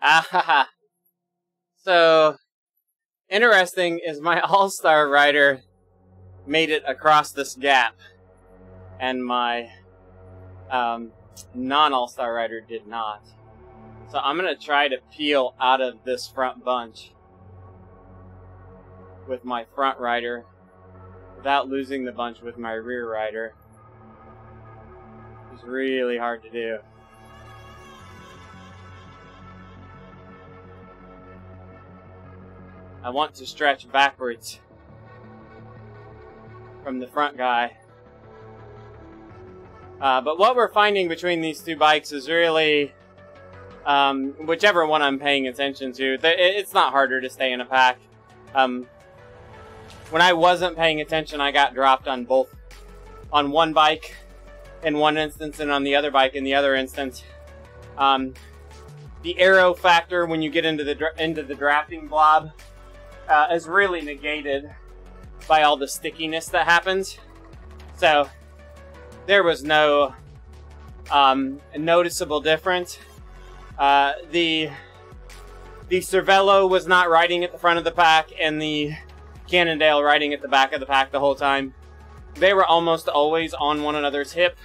Ah, so interesting is my All-Star rider made it across this gap, and my non-All-Star rider did not. So I'm gonna try to peel out of this front bunch with my front rider without losing the bunch with my rear rider. It's really hard to do. I want to stretch backwards from the front guy. But what we're finding between these two bikes is really, whichever one I'm paying attention to, it's not harder to stay in a pack. When I wasn't paying attention, I got dropped on both, on one bike in one instance and on the other bike in the other instance. The aero factor when you get into the drafting blob is really negated by all the stickiness that happens. So there was no noticeable difference. The Cervelo was not riding at the front of the pack, and the Cannondale riding at the back of the pack the whole time. They were almost always on one another's hip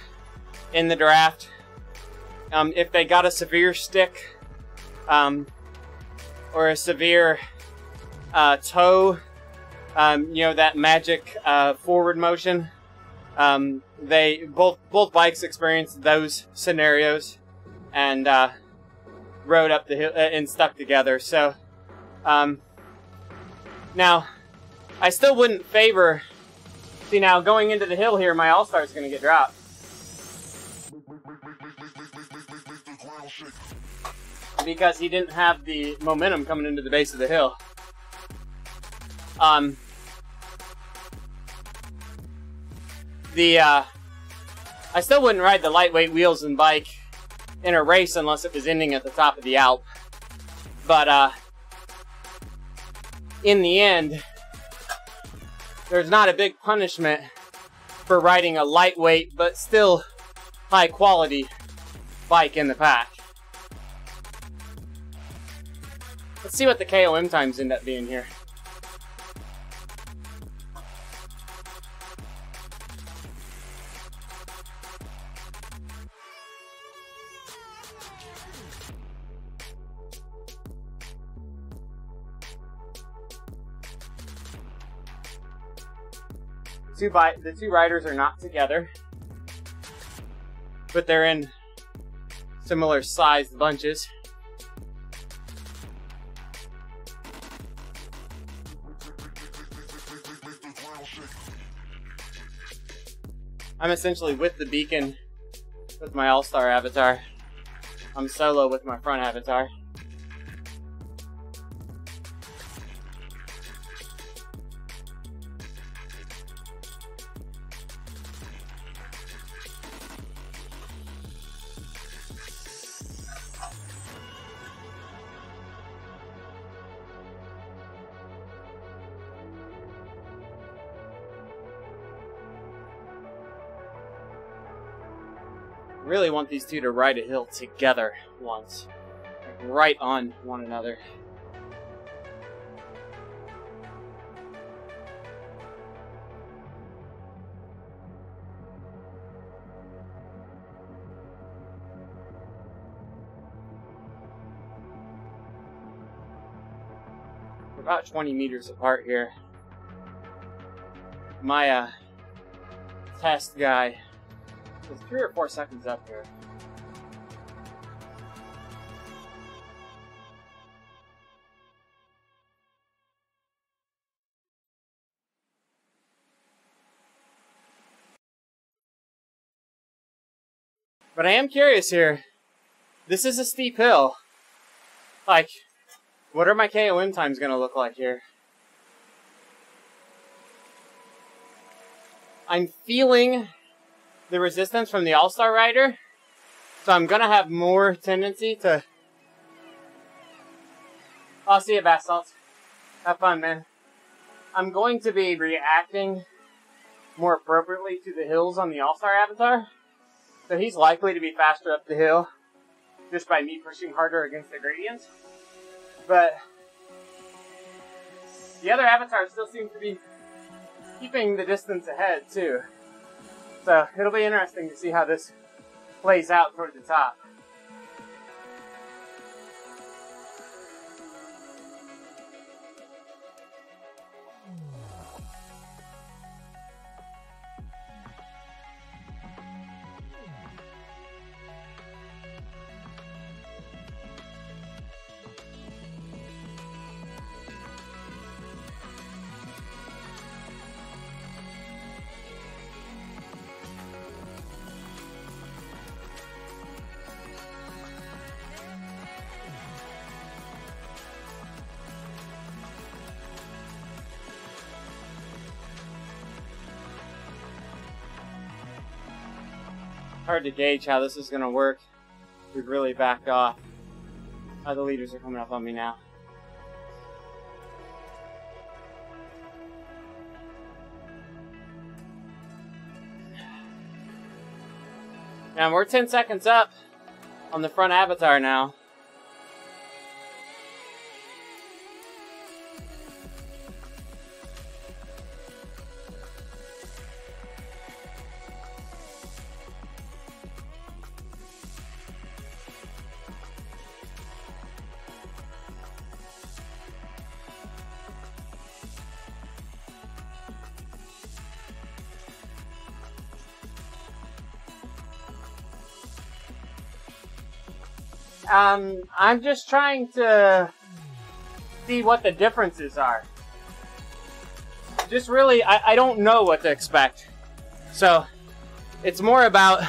in the draft. If they got a severe stick or a severe toe, you know, that magic forward motion, they both bikes experienced those scenarios and rode up the hill and stuck together. So now I still wouldn't favor. See, now going into the hill here, my All-Star is going to get dropped because he didn't have the momentum coming into the base of the hill. I still wouldn't ride the lightweight wheels and bike in a race unless it was ending at the top of the Alp. But in the end, there's not a big punishment for riding a lightweight but still high quality bike in the pack. Let's see what the KOM times end up being here. The two riders are not together, but they're in similar sized bunches. I'm essentially with the beacon with my All-Star avatar. I'm solo with my front avatar. Really want these two to ride a hill together once, like right on one another. We're about 20 meters apart here. My test guy is 3 or 4 seconds up here. But I am curious here. This is a steep hill. Like, what are my KOM times gonna look like here? I'm feeling the resistance from the All-Star rider, so I'm gonna have more tendency to... I'll see you, Basalt. Have fun, man. I'm going to be reacting more appropriately to the hills on the All-Star avatar, so he's likely to be faster up the hill just by me pushing harder against the gradients. But the other avatar still seems to be keeping the distance ahead, too. So it'll be interesting to see how this plays out toward the top. Hard to gauge how this is going to work. We've really backed off. Oh, the leaders are coming up on me now. And we're 10 seconds up on the front avatar now. I'm just trying to see what the differences are. Just really, I don't know what to expect. So, it's more about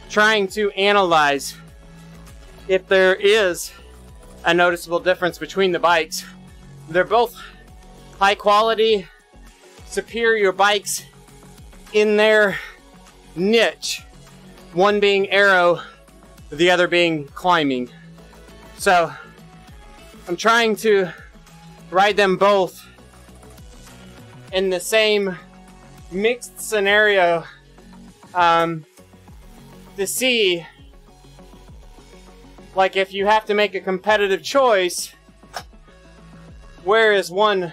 trying to analyze if there is a noticeable difference between the bikes. They're both high quality, superior bikes in their niche. One being aero, the other being climbing. So I'm trying to ride them both in the same mixed scenario to see, like, if you have to make a competitive choice, where is one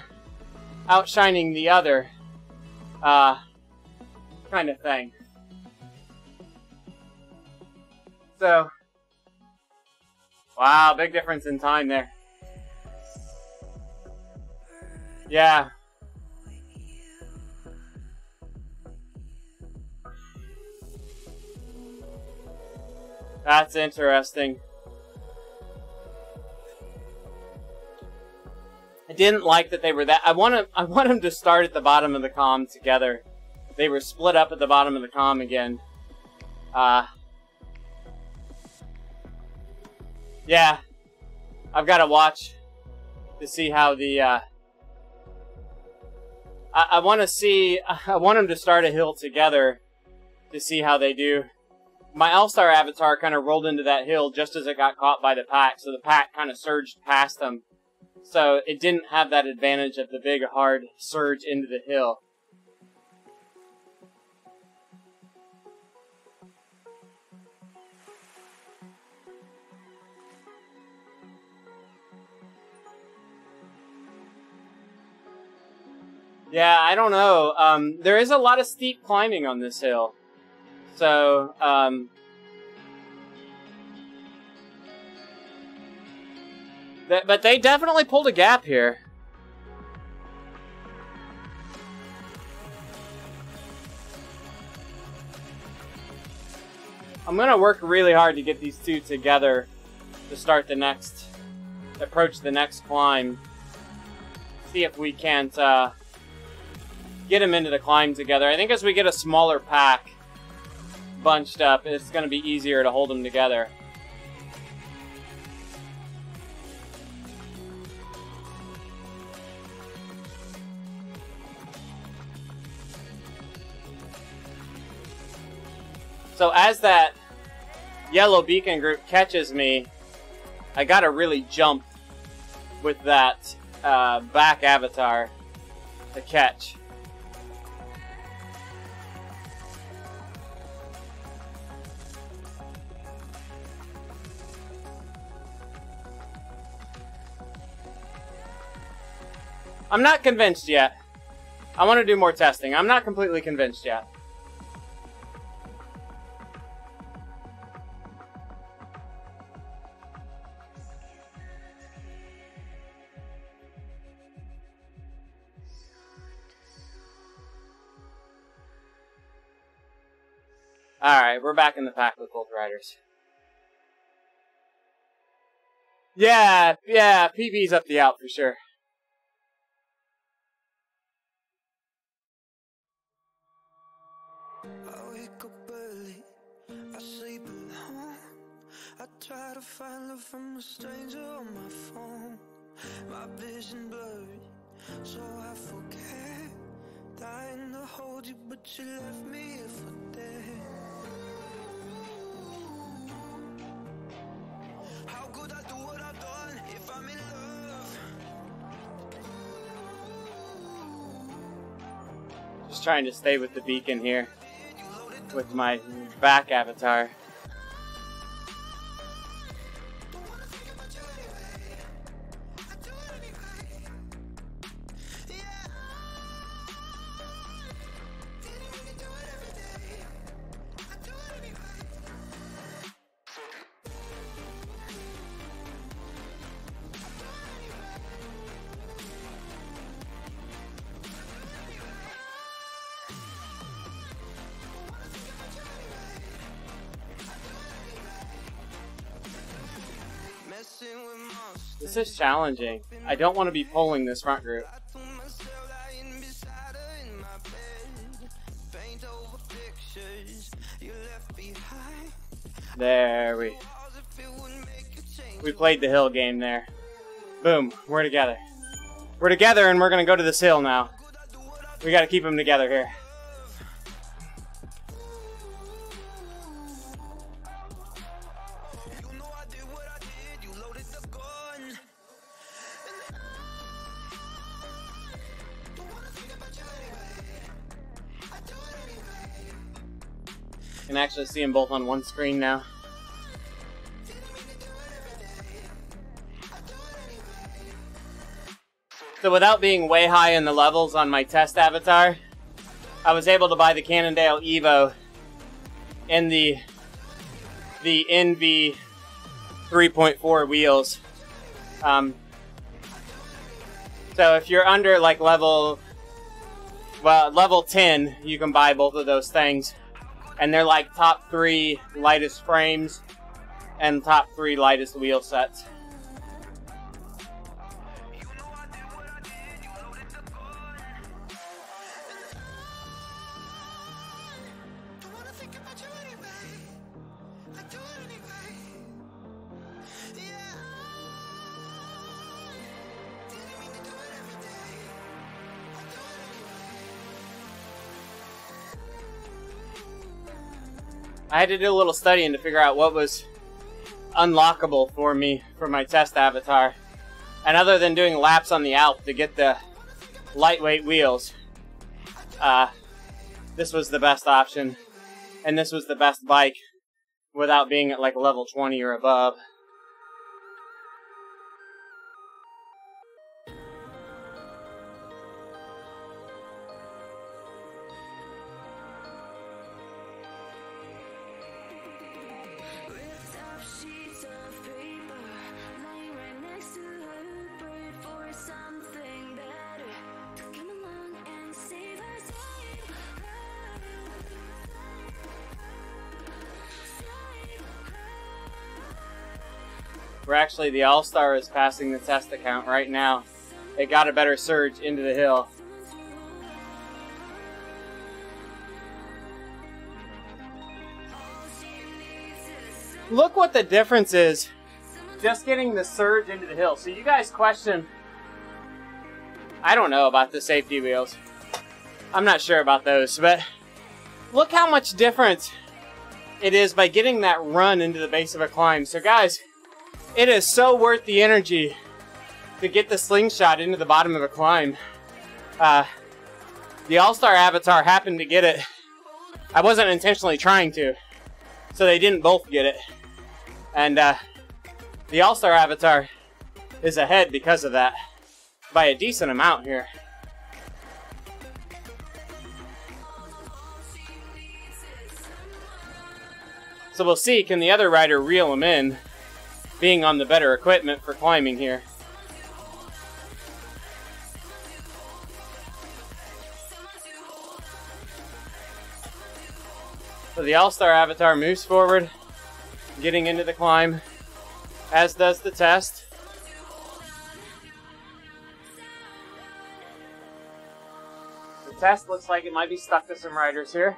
outshining the other, kind of thing. So, wow, big difference in time there. Yeah. That's interesting. I didn't like that they were that. I want them to start at the bottom of the comm together. They were split up at the bottom of the comm again. Yeah, I've got to watch to see how the, I want them to start a hill together to see how they do. My All-Star avatar kind of rolled into that hill just as it got caught by the pack, so the pack kind of surged past them. So it didn't have that advantage of the big, hard surge into the hill. Yeah, I don't know. There is a lot of steep climbing on this hill. So, but they definitely pulled a gap here. I'm gonna work really hard to get these two together to start the next, approach the next climb. See if we can't, get them into the climb together. I think as we get a smaller pack bunched up, it's going to be easier to hold them together. So as that yellow beacon group catches me, I got to really jump with that back avatar to catch. I'm not convinced yet. I want to do more testing. I'm not completely convinced yet. Alright, we're back in the pack with both riders. Yeah, PB's up the out for sure. I wake up early, I sleep alone. I try to find love from a stranger on my phone. My vision blurry, so I forget. Dying to hold you, but you left me here for dead. Just trying to stay with the beacon here with my back avatar. This is challenging. I don't want to be pulling this front group. There we played the hill game there. Boom, we're together. We're together and we're gonna go to this hill now. We gotta keep them together here. Can actually see them both on one screen now. So without being way high in the levels on my test avatar, I was able to buy the Cannondale Evo and the NV 3.4 wheels. So if you're under like level 10, you can buy both of those things. And they're like top 3 lightest frames and top 3 lightest wheel sets. I had to do a little studying to figure out what was unlockable for me for my test avatar. And other than doing laps on the Alp to get the lightweight wheels, this was the best option. And this was the best bike without being at like level 20 or above. We're actually, the All-Star is passing the test account right now. It got a better surge into the hill. Look what the difference is just getting the surge into the hill. So you guys question, I don't know about the safety wheels. I'm not sure about those, but look how much difference it is by getting that run into the base of a climb. So guys, it is so worth the energy to get the slingshot into the bottom of a climb. The All-Star avatar happened to get it. I wasn't intentionally trying to, so they didn't both get it. And the All-Star avatar is ahead because of that by a decent amount here. So we'll see, can the other rider reel him in, being on the better equipment for climbing here. So the All-Star avatar moves forward, getting into the climb, as does the test. The test looks like it might be stuck to some riders here.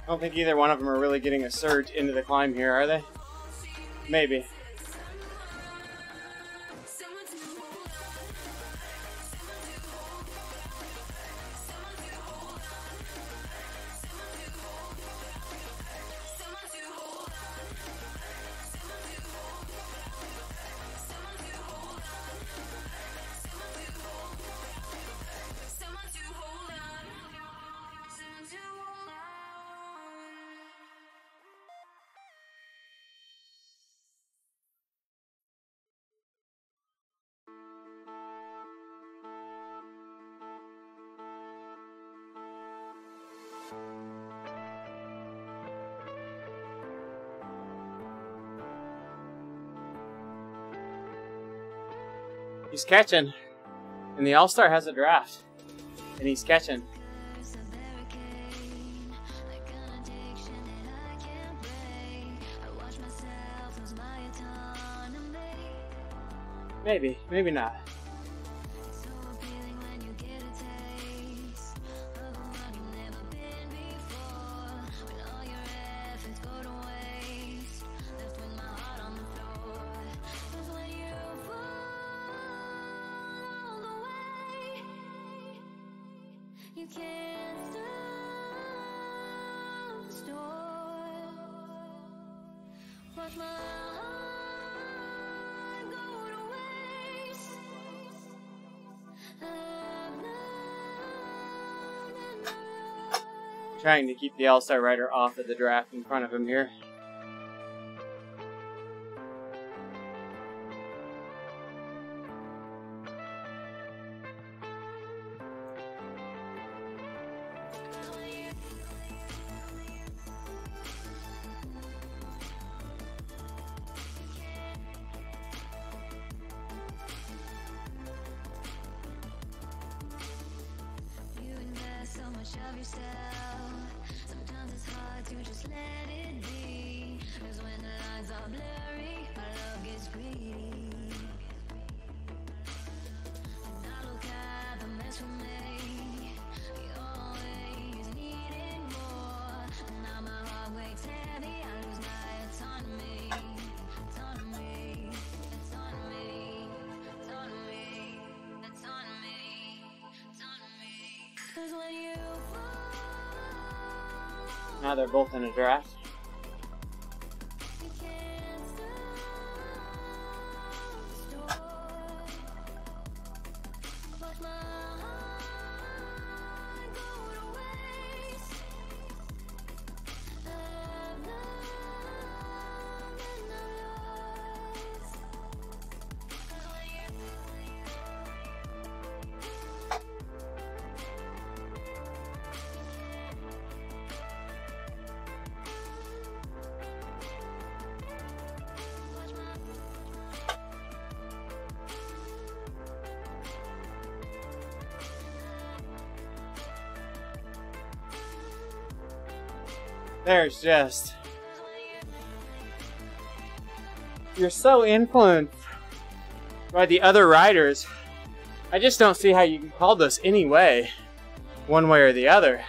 I don't think either one of them are really getting a surge into the climb here, are they? Maybe. He's catching. And the All-Star has a draft. And he's catching. Maybe, maybe not. You can't stop the storm. Watch my heart go to waste. Trying to keep the All-Star Rider off of the draft in front of him here. Of yourself. Sometimes it's hard to just let it be. 'Cause when the lines are blurry, our love gets greedy. And I look at the mess we made. We always needed more. And now my heart weighs heavy. I lose my autonomy. Autonomy. Autonomy. Autonomy. Autonomy. Autonomy. 'Cause when you Now they're both in a draft. There's just... You're so influenced by the other riders. I just don't see how you can call this any way, one way or the other.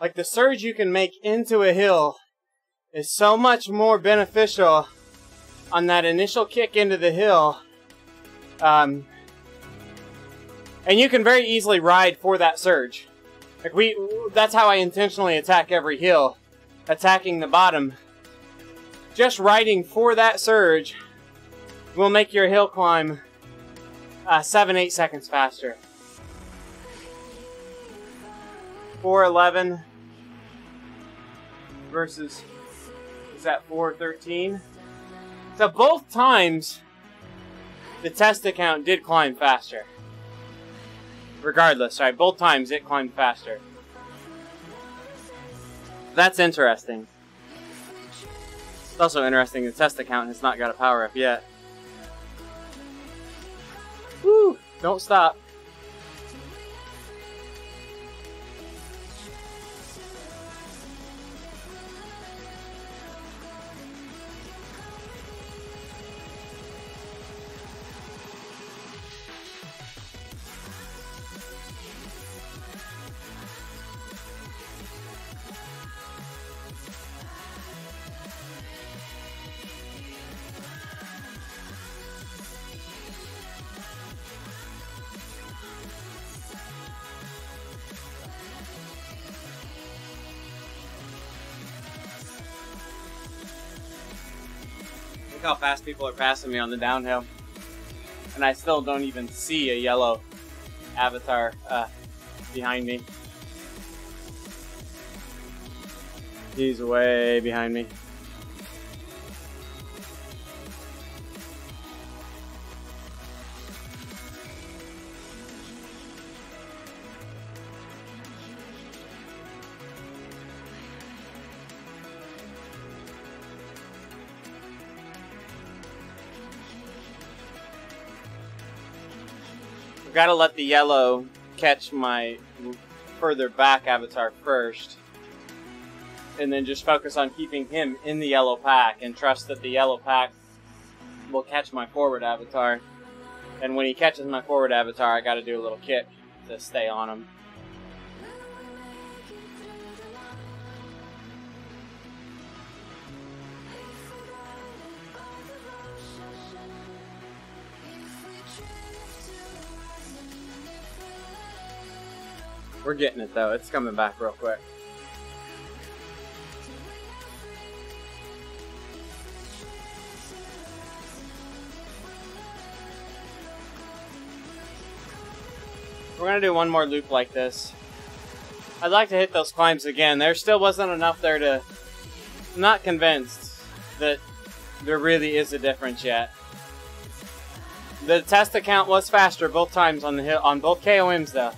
Like, the surge you can make into a hill is so much more beneficial on that initial kick into the hill. And you can very easily ride for that surge. Like, that's how I intentionally attack every hill, attacking the bottom. Just riding for that surge will make your hill climb 7-8 seconds faster. 4:11 versus, is that 4:13? So both times the test account did climb faster. Regardless, right? Both times it climbed faster. That's interesting. It's also interesting the test account has not got a power up yet. Woo! Don't stop. Look how fast people are passing me on the downhill. And I still don't even see a yellow avatar behind me. He's way behind me. I've got to let the yellow catch my further back avatar first. And then just focus on keeping him in the yellow pack and trust that the yellow pack will catch my forward avatar. And when he catches my forward avatar, I got to do a little kick to stay on him. We're getting it though, it's coming back real quick. We're gonna do one more loop like this. I'd like to hit those climbs again. There still wasn't enough there to... I'm not convinced that there really is a difference yet. The test account was faster both times on the hill, on both KOMs though.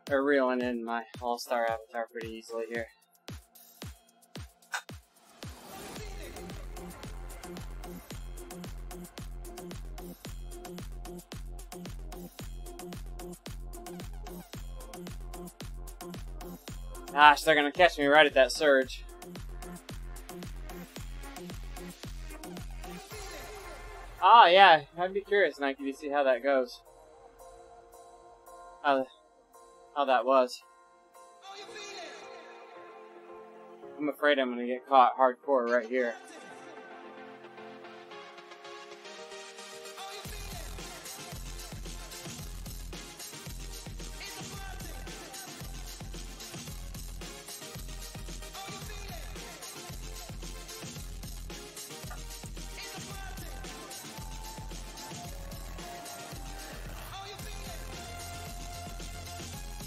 They're reeling in my all-star avatar pretty easily here. Gosh, they're gonna catch me right at that surge. Ah, yeah, I'd be curious, Nike, to see how that goes. How that was. I'm afraid I'm gonna get caught hardcore right here.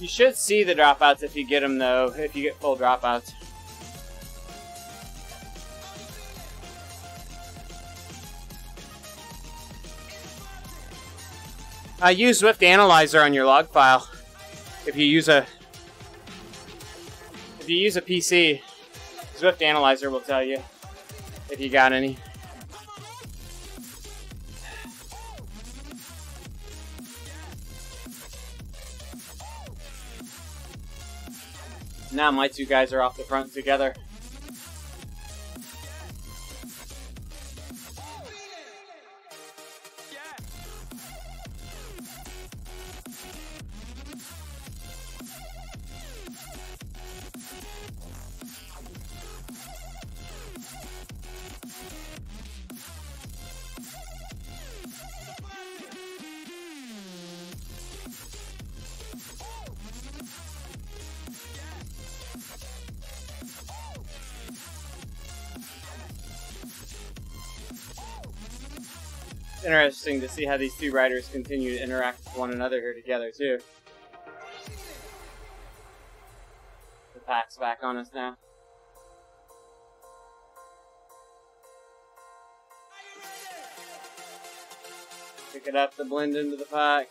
You should see the dropouts if you get them, though, if you get full dropouts. Use Swift Analyzer on your log file. If you use a PC, Swift Analyzer will tell you if you got any. Now my two guys are off the front together. Interesting to see how these two riders continue to interact with one another here together, too. The pack's back on us now. Pick it up to blend into the pack.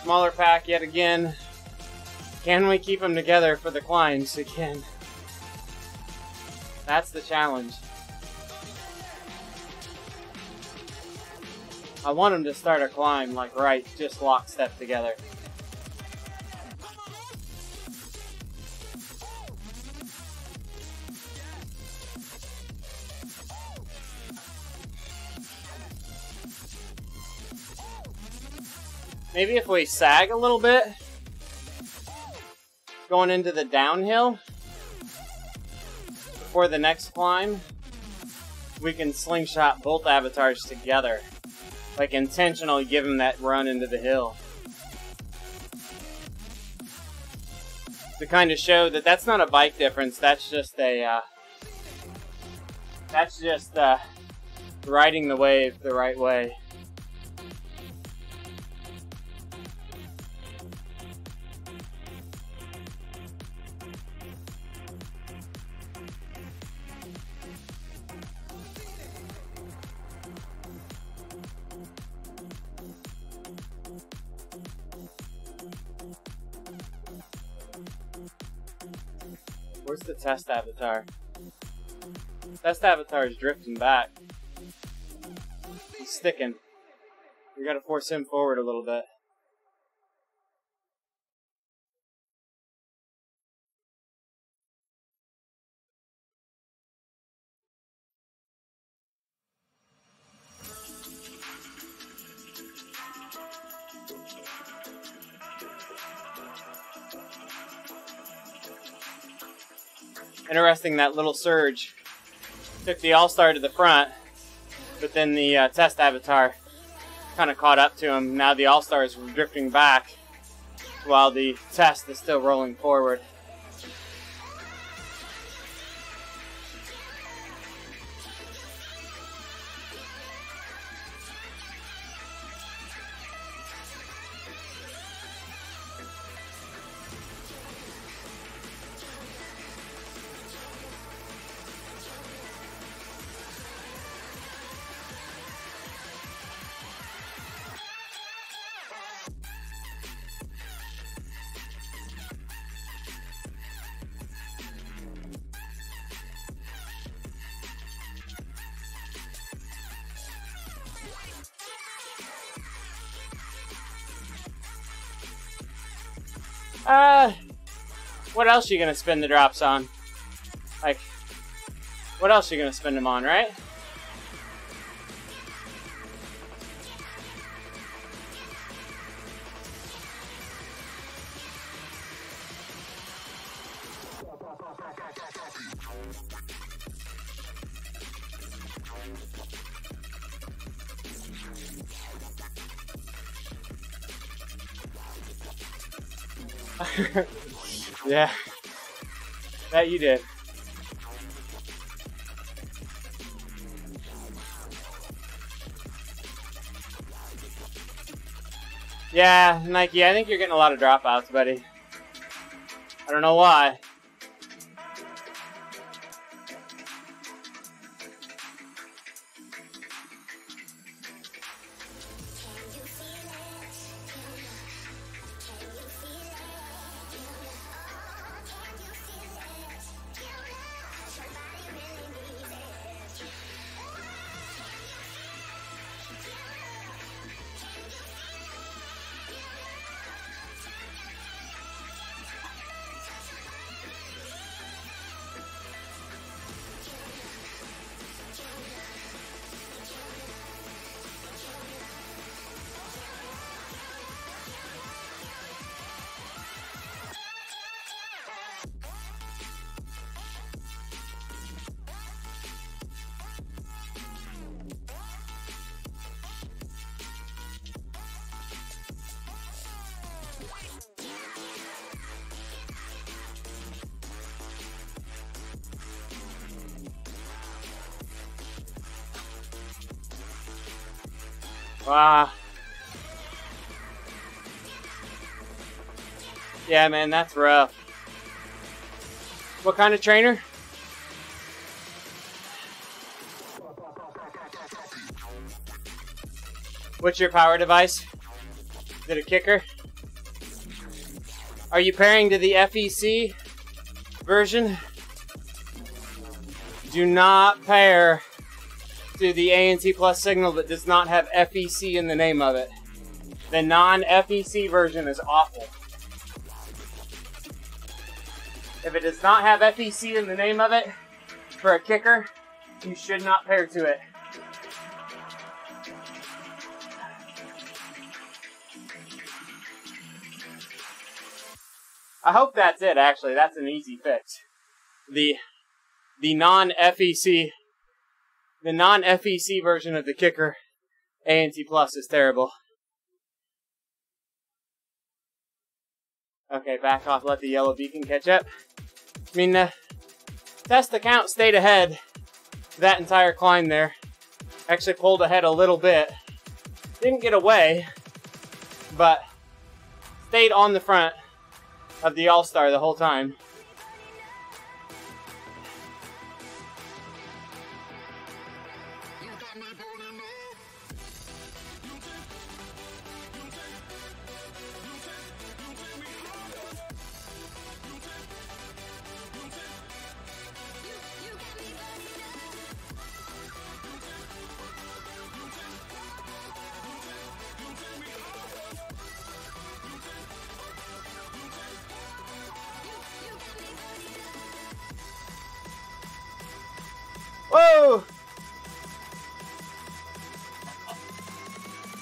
Smaller pack yet again. Can we keep them together for the climbs again? That's the challenge. I want them to start a climb like just lockstep together. Maybe if we sag a little bit, going into the downhill, before the next climb, we can slingshot both avatars together. Like intentionally give them that run into the hill. To kind of show that that's not a bike difference, that's just a, riding the wave the right way. Where's the test avatar? Test avatar is drifting back. He's sticking. We gotta force him forward a little bit. Interesting, that little surge took the All-Star to the front, but then the test avatar kind of caught up to him. Now the All-Star is drifting back while the test is still rolling forward. What else are you gonna spend the drops on? Like, what else are you gonna spend them on, right? Yeah, that you did. Yeah, Nike, I think you're getting a lot of dropouts, buddy. I don't know why. Wow. Yeah, man, that's rough. What kind of trainer? What's your power device? Is it a kicker? Are you pairing to the FEC version? Do not pair to the ANT Plus signal that does not have FEC in the name of it. The non-FEC version is awful. If it does not have FEC in the name of it, for a kicker, you should not pair to it. I hope that's it, actually. That's an easy fix. The non-FEC version of the kicker ANT Plus is terrible. Okay, back off, let the yellow beacon catch up. I mean, test account stayed ahead that entire climb there. Actually pulled ahead a little bit. Didn't get away, but stayed on the front of the All-Star the whole time. Whoa!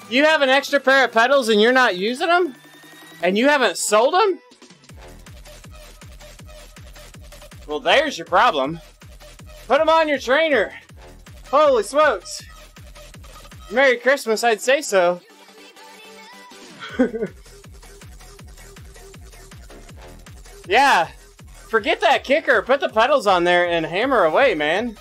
You have an extra pair of pedals and you're not using them? And you haven't sold them? Well, there's your problem. Put them on your trainer. Holy smokes. Merry Christmas, I'd say so. Yeah. Forget that kicker. Put the pedals on there and hammer away, man.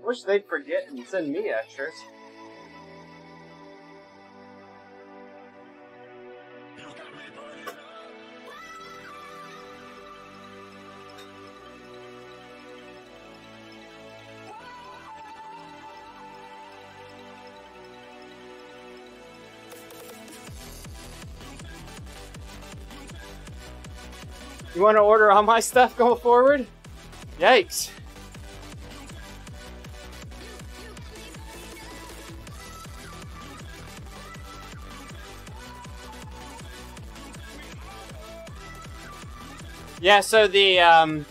Wish they'd forget and send me extras. You want to order all my stuff going forward? Yikes. Yeah, so the, I'm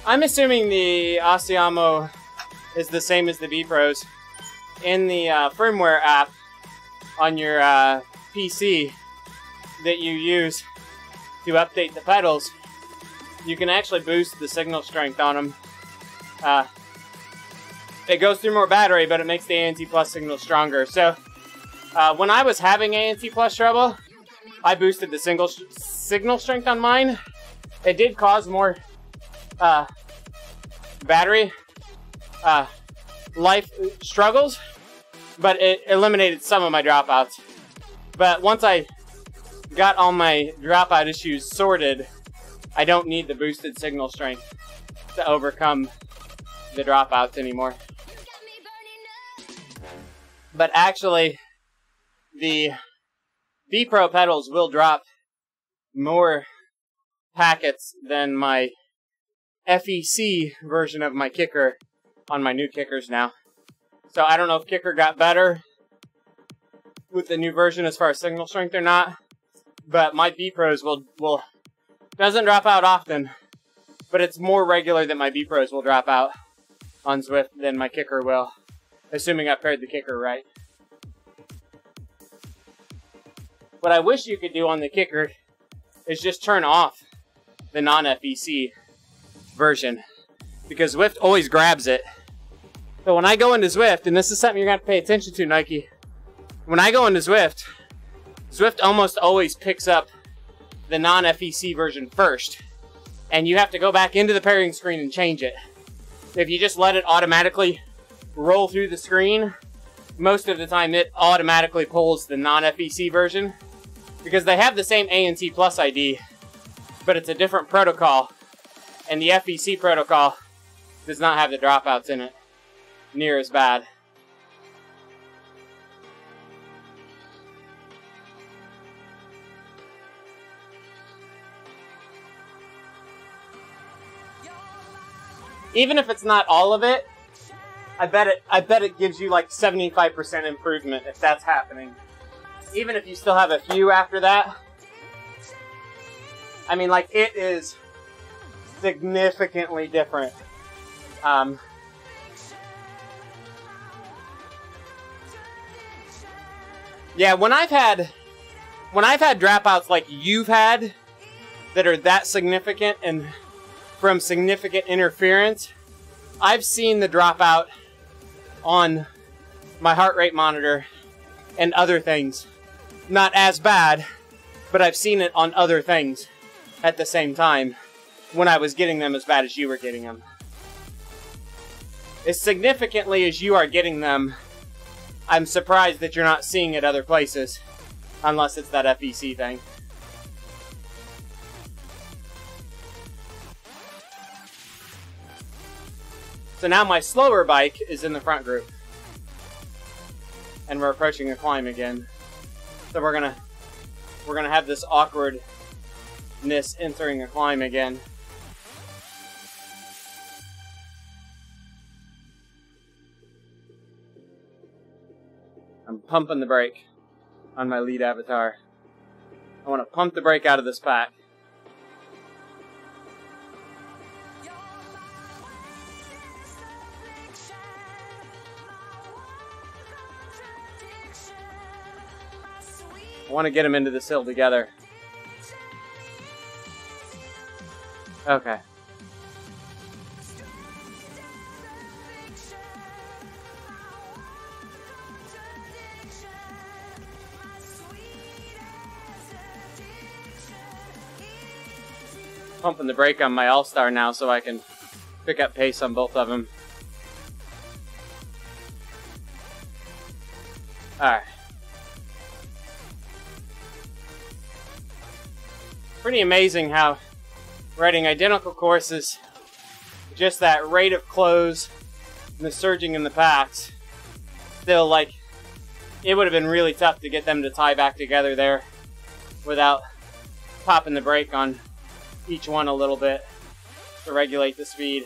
assuming the Asiamo is the same as the B-Pros. In the firmware app on your PC that you use to update the pedals, you can actually boost the signal strength on them. It goes through more battery, but it makes the ANT Plus signal stronger. So when I was having ANT Plus trouble, I boosted the signal strength on mine. It did cause more battery life struggles, but it eliminated some of my dropouts. But once I got all my dropout issues sorted, I don't need the boosted signal strength to overcome the dropouts anymore. But actually, the V-Pro pedals will drop more packets than my FEC version of my kicker on my new kickers now. So I don't know if kicker got better with the new version as far as signal strength or not, but my V-Pros will doesn't drop out often, but it's more regular that my V-Pros will drop out on Zwift than my kicker will, assuming I paired the kicker right. What I wish you could do on the kicker is just turn off the non-FEC version, because Zwift always grabs it. So when I go into Zwift, and this is something you're going to have to pay attention to, Nike, when I go into Zwift, Zwift almost always picks up the non-FEC version first, and you have to go back into the pairing screen and change it. If you just let it automatically roll through the screen, most of the time it automatically pulls the non-FEC version, because they have the same A&T Plus ID, but it's a different protocol, and the FEC protocol does not have the dropouts in it near as bad. Even if it's not all of it, I bet it gives you like 75% improvement if that's happening. Even if you still have a few after that. I mean, like, it is significantly different. Yeah, when I've had dropouts like you've had that are that significant and from significant interference, I've seen the dropout on my heart rate monitor and other things. Not as bad, but I've seen it on other things at the same time when I was getting them as bad as you were getting them. As significantly as you are getting them, I'm surprised that you're not seeing it other places, unless it's that FEC thing. So now my slower bike is in the front group. And we're approaching a climb again. So we're gonna have this awkwardness entering a climb again. I'm pumping the brake on my lead avatar. I want to pump the brake out of this pack. I want to get them into this hill together. Okay. Pumping the brake on my All-Star now so I can pick up pace on both of them. Alright. Pretty amazing how riding identical courses, just that rate of close and the surging in the packs, still, like, it would have been really tough to get them to tie back together there without popping the brake on each one a little bit to regulate the speed.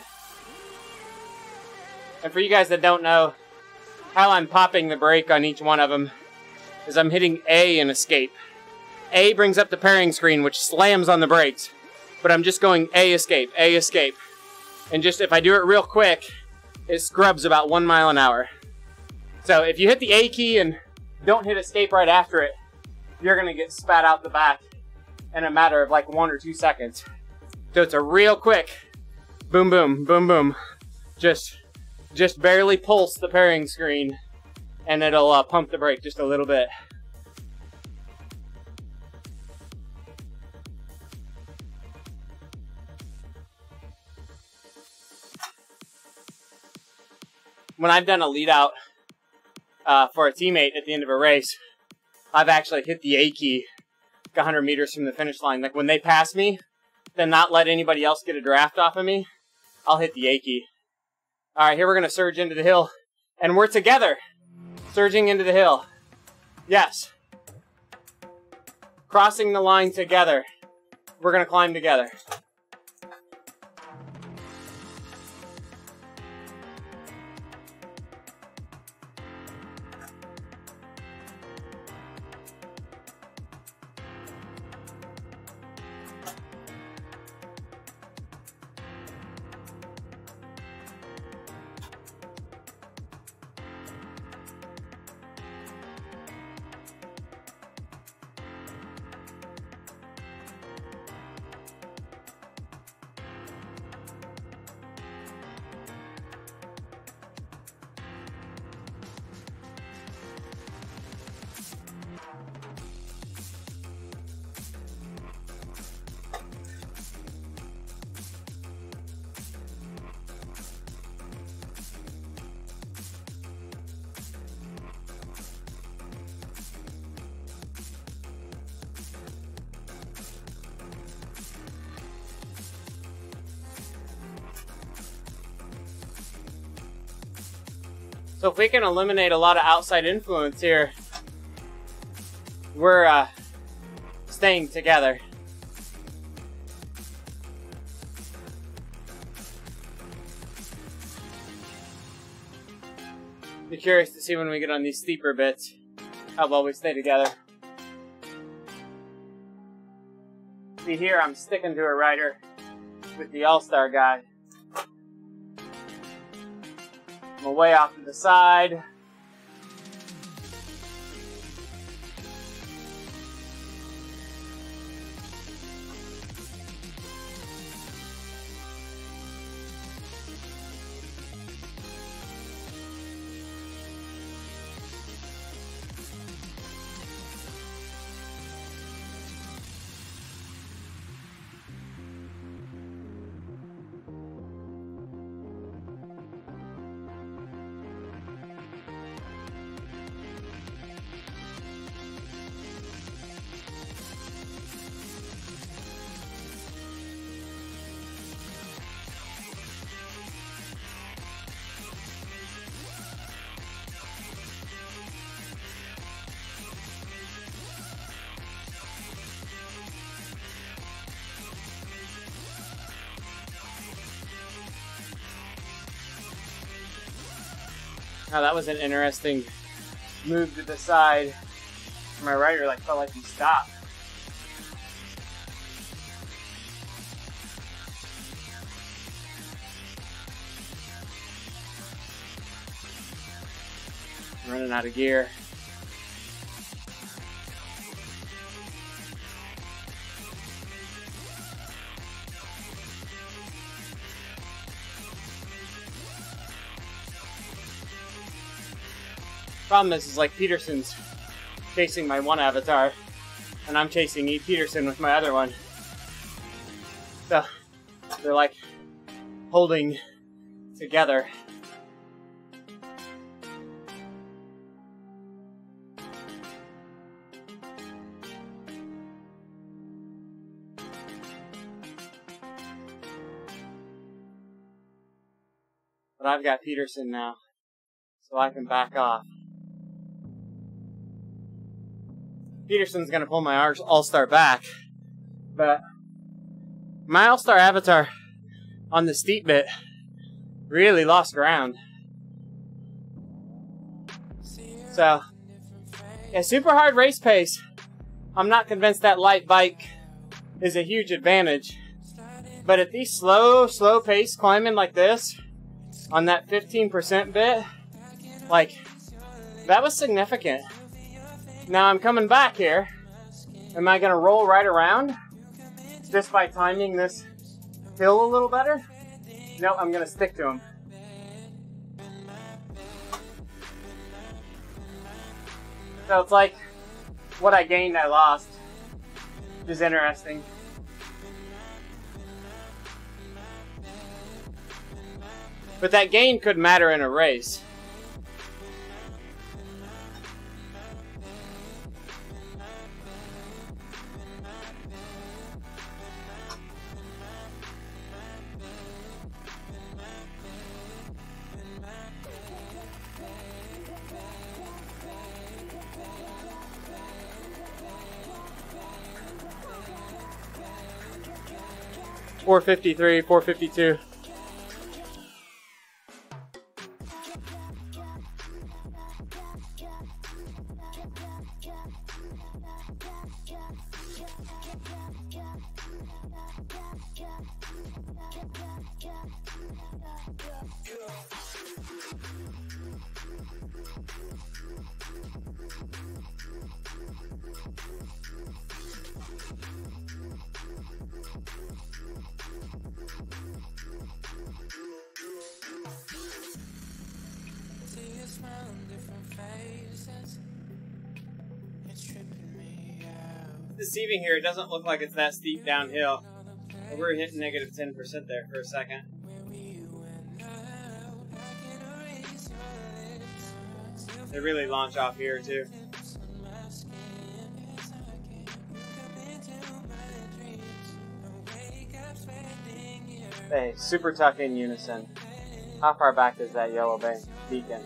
And for you guys that don't know, how I'm popping the brake on each one of them is I'm hitting A and escape. A brings up the pairing screen, which slams on the brakes, but I'm just going A, escape, A, escape. And just, if I do it real quick, it scrubs about 1 mile an hour. So if you hit the A key and don't hit escape right after it, you're gonna get spat out the back in a matter of like 1 or 2 seconds. So it's a real quick boom, boom, boom, boom. Just barely pulse the pairing screen and it'll pump the brake just a little bit. when I've done a lead out for a teammate at the end of a race, I've actually hit the A key 100 meters from the finish line. Like when they pass me, then not let anybody else get a draft off of me, I'll hit the A key. All right, here we're going to surge into the hill. And we're together, surging into the hill. Yes. Crossing the line together. We're going to climb together. So if we can eliminate a lot of outside influence here, we're staying together. Be curious to see when we get on these steeper bits how well we stay together. See here, I'm sticking to a rider with the All-Star guy. I'm way off to the side. Now that was an interesting move to the side. My rider felt like he stopped. I'm running out of gear. Problem is like Peterson's chasing my one avatar, and I'm chasing E. Peterson with my other one. So they're like holding together. But I've got Peterson now, so I can back off. Peterson's gonna pull my All-Star back, but my All-Star avatar on the steep bit really lost ground. So, yeah, super hard race pace. I'm not convinced that light bike is a huge advantage, but at these slow pace climbing like this, on that 15% bit, that was significant. Now I'm coming back here. Am I gonna roll right around just by timing this hill a little better? No, I'm gonna stick to him. So it's like what I gained, I lost, which is interesting. But that gain could matter in a race. 453, 452. Deceiving here, it doesn't look like it's that steep downhill. We're hitting negative 10% there for a second. They really launch off here too. Hey, super tuck in unison. How far back is that yellow beacon?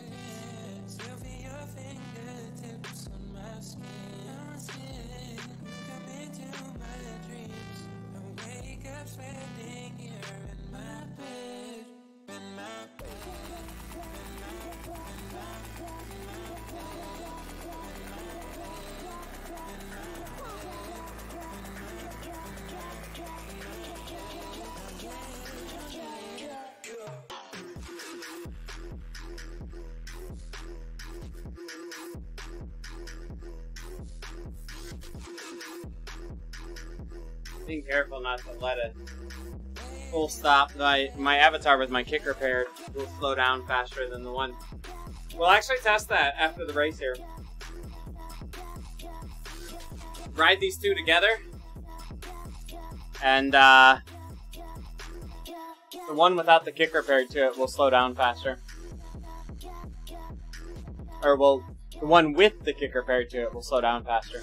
Being careful not to let it full stop. My avatar with my kicker paired will slow down faster than the one. We'll actually test that after the race here. Ride these two together, and the one without the kicker paired to it will slow down faster. Or the one with the kicker paired to it will slow down faster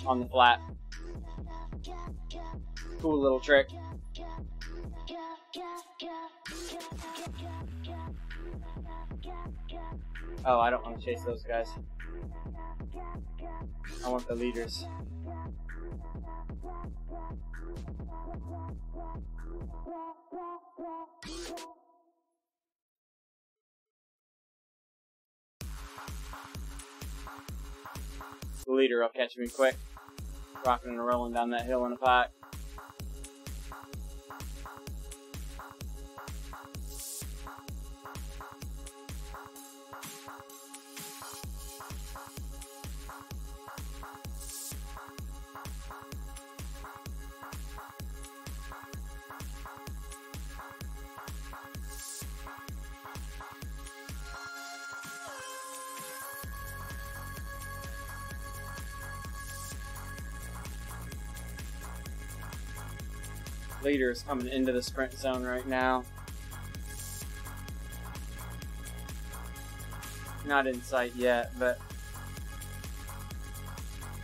on the flat. Cool little trick. Oh, I don't want to chase those guys. I want the leaders. The leader will catch me quick. Rocking and rolling down that hill in a pack. Leader is coming into the sprint zone right now. Not in sight yet, but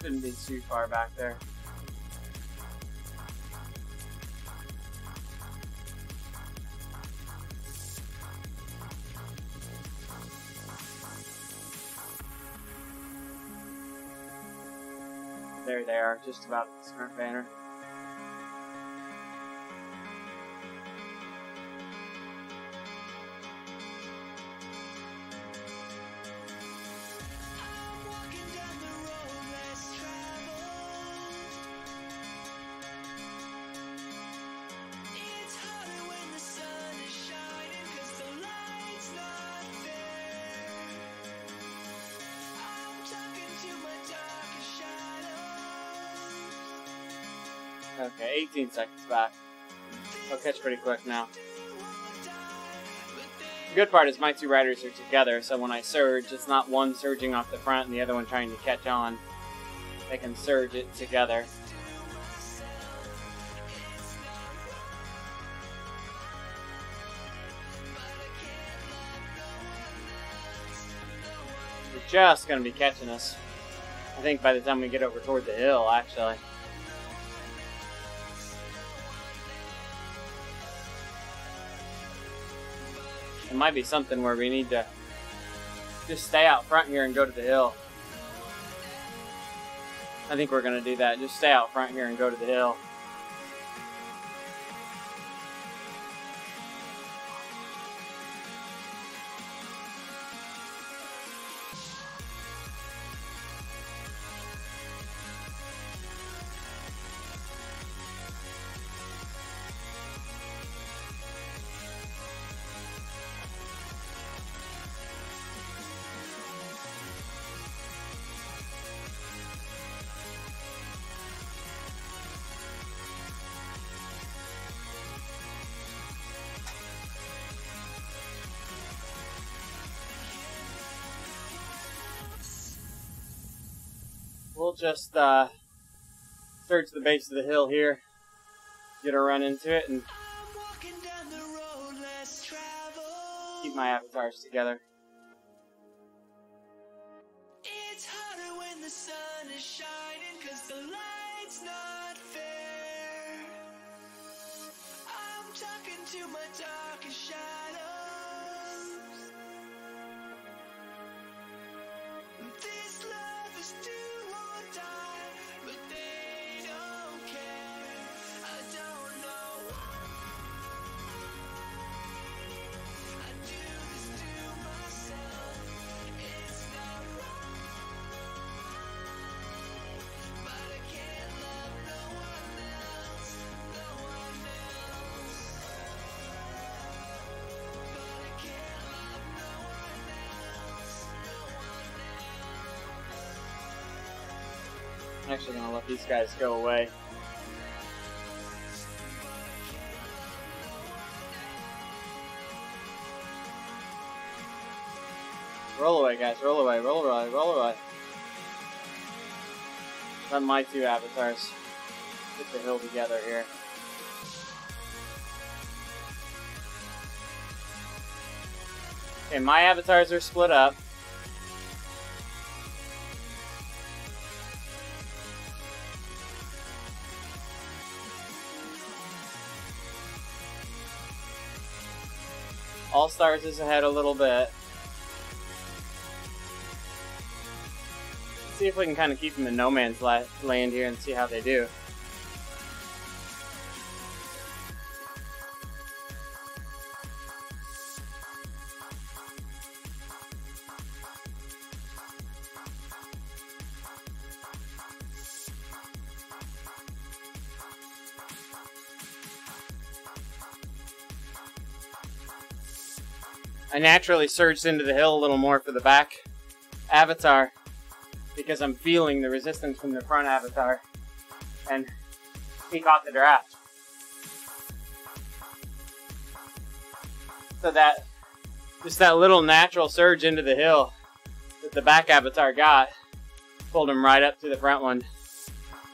shouldn't be too far back there. There they are, just about at the sprint banner. Okay, 18 seconds back. I'll catch pretty quick now. The good part is my two riders are together, so when I surge, it's not one surging off the front and the other one trying to catch on. They can surge it together. They're just going to be catching us. I think by the time we get over toward the hill, actually. It might be something where we need to just stay out front here and go to the hill. I think we're going to do that. Just stay out front here and go to the hill. we'll just surge the base of the hill here, get a run into it, and keep my avatars together. It's harder when the sun is shining, 'cause the light's not fair. I'm talking to my darkest shadows. This love is do or die, but they don't care. I don't know why I do this to myself. It's not wrong, but I can't love no one else, no one else. But I can't love no one else, no one else. I'm actually gonna let these guys go away. Roll away, guys. Roll away, roll away, roll away. Let my two avatars get the hill together here. Okay, my avatars are split up. All Stars is ahead a little bit. Let's see if we can kind of keep them in no man's land here and see how they do. I naturally surged into the hill a little more for the back avatar because I'm feeling the resistance from the front avatar, and he caught the draft. So that, just that little natural surge into the hill that the back avatar got, pulled him right up to the front one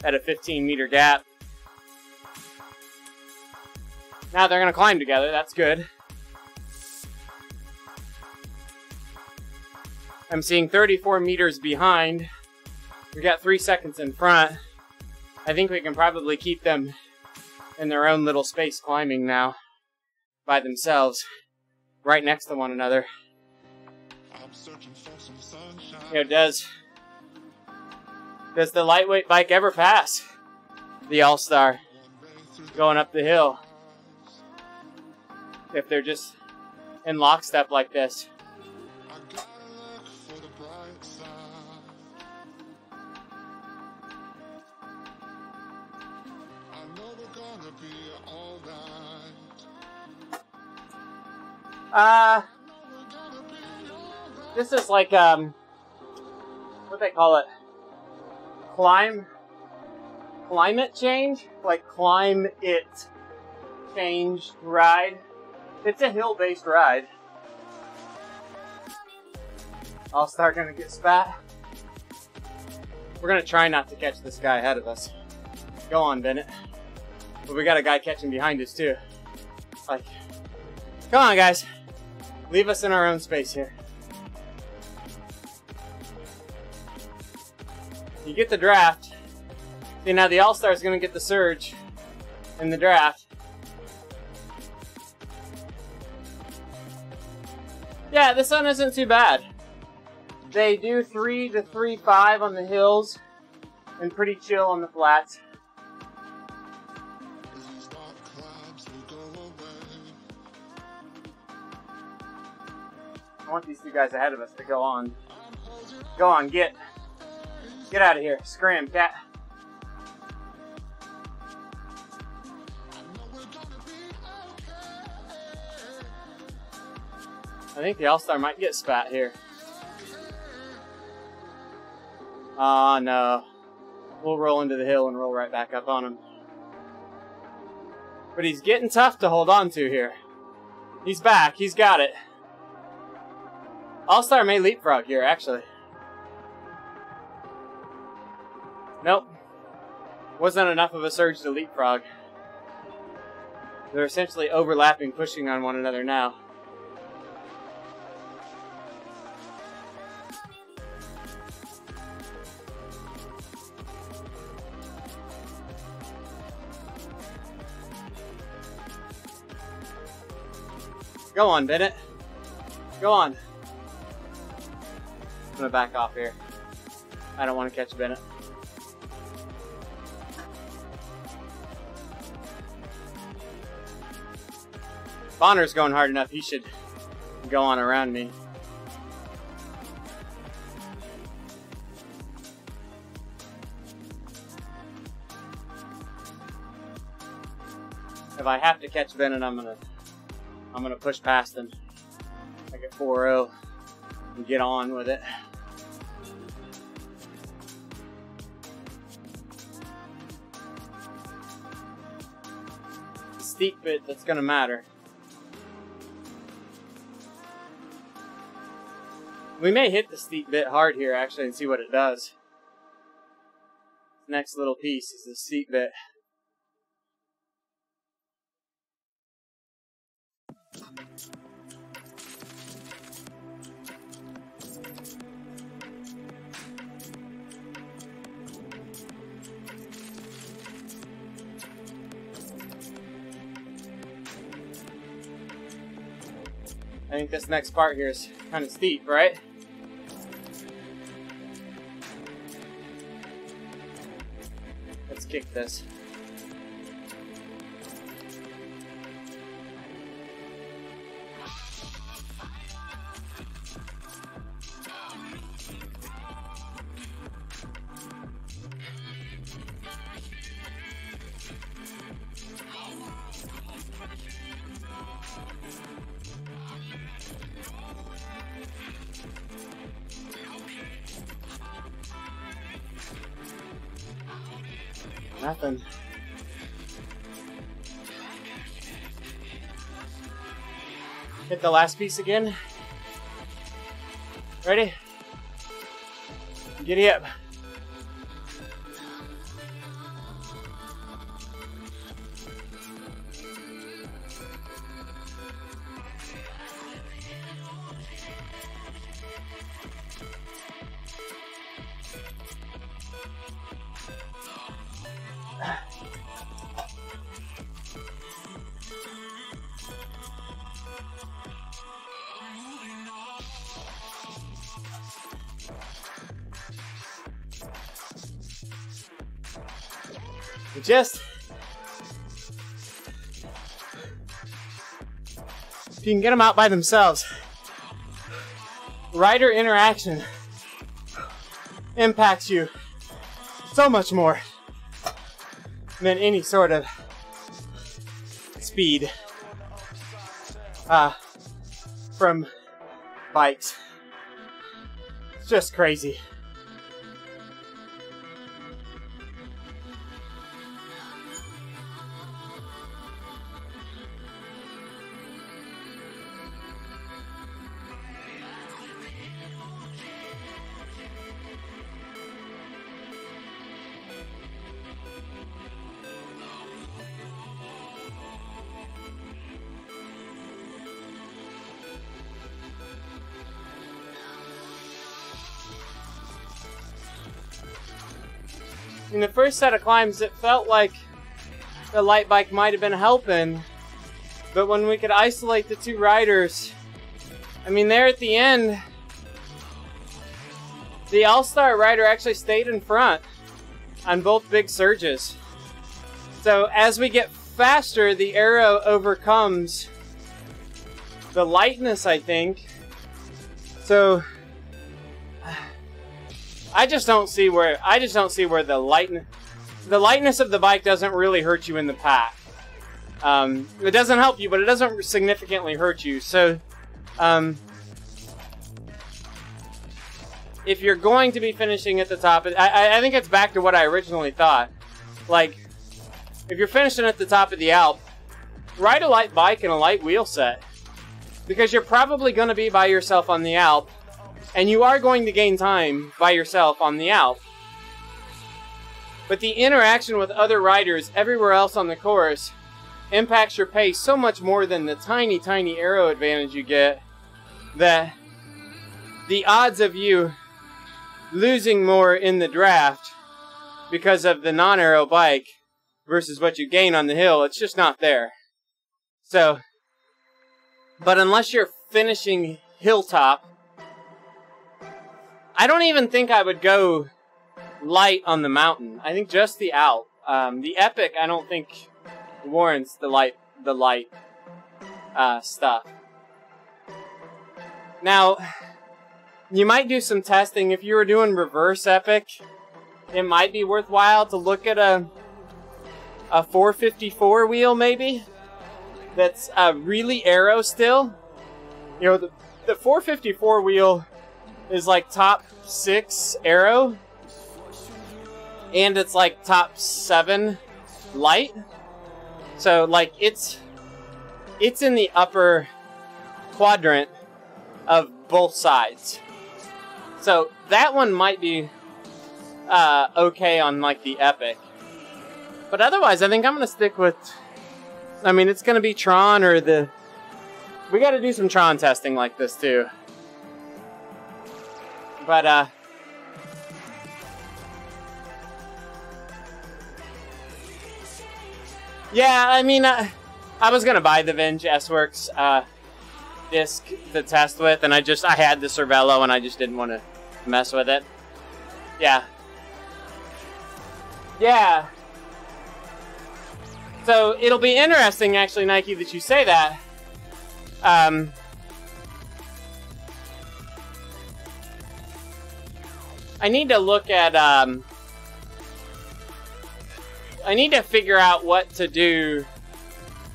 at a 15-meter gap. Now they're going to climb together, that's good. I'm seeing 34 meters behind. We got 3 seconds in front. I think we can probably keep them in their own little space climbing now by themselves, right next to one another. I'm searching for some sunshine. You know, does the lightweight bike ever pass the All-Star going up the hill if they're just in lockstep like this? I gotta look for the bright side. I know we're gonna be alright. This is like, what they call it? Climate change? Like climb it change ride. It's a hill-based ride. All-Star gonna get spat. We're gonna try not to catch this guy ahead of us. Go on, Bennett. But we got a guy catching behind us too. Like, come on, guys. Leave us in our own space here. You get the draft. See, now the All-Star is going to get the surge in the draft. Yeah, this one isn't too bad. They do 3 to 3.5 on the hills and pretty chill on the flats. As these dark clouds will go away. I want these two guys ahead of us to go on. Go on, get out of here. Scram, cat. I think the All-Star might get spat here. Oh no. We'll roll into the hill and roll right back up on him. But he's getting tough to hold on to here. He's back. He's got it. All-Star may leapfrog here, actually. wasn't enough of a surge to leapfrog. They're essentially overlapping, pushing on one another now. Go on, Bennett. Go on. I'm gonna back off here. I don't want to catch Bennett. Bonner's going hard enough. He should go on around me. If I have to catch Bennett, I'm gonna push past him. I get 4-0 and get on with it. The steep bit that's gonna matter. We may hit the steep bit hard here actually and see what it does. Next little piece is the steep bit. I think this next part here is kind of steep, right? Let's kick this. Nothing. Hit the last piece again. Ready? Giddy up. Just if you can get them out by themselves, rider interaction impacts you so much more than any sort of speed from bikes. It's just crazy. In the first set of climbs, it felt like the light bike might have been helping, but when we could isolate the two riders, I mean, there at the end, the All-Star rider actually stayed in front on both big surges. So as we get faster, the aero overcomes the lightness, I think. So I just don't see where the lightness of the bike doesn't really hurt you in the pack. It doesn't help you, but it doesn't significantly hurt you. So if you're going to be finishing at the top, I think it's back to what I originally thought. Like, if you're finishing at the top of the Alp, ride a light bike and a light wheel set, because you're probably going to be by yourself on the Alp. And you are going to gain time by yourself on the Alp. but the interaction with other riders everywhere else on the course impacts your pace so much more than the tiny, tiny aero advantage you get, that the odds of you losing more in the draft because of the non-aero bike versus what you gain on the hill, it's just not there. So, but unless you're finishing hilltop, I don't even think I would go light on the mountain. I think just the Alp. The Epic, I don't think warrants the light stuff. Now, you might do some testing. If you were doing reverse Epic, it might be worthwhile to look at a 454 wheel maybe. That's really aero still. You know, the 454 wheel is like top 6 aero, and it's like top 7 light. So like it's in the upper quadrant of both sides. So that one might be okay on like the Epic. But otherwise, I think I'm gonna stick with, I mean, it's gonna be Tron or the, we gotta do some Tron testing like this too. But yeah, I mean, I was gonna buy the Venge S-Works disc to test with, and I had the Cervelo, and I just didn't want to mess with it. Yeah. Yeah. So it'll be interesting, actually, Nike, that you say that. I need to look at, I need to figure out what to do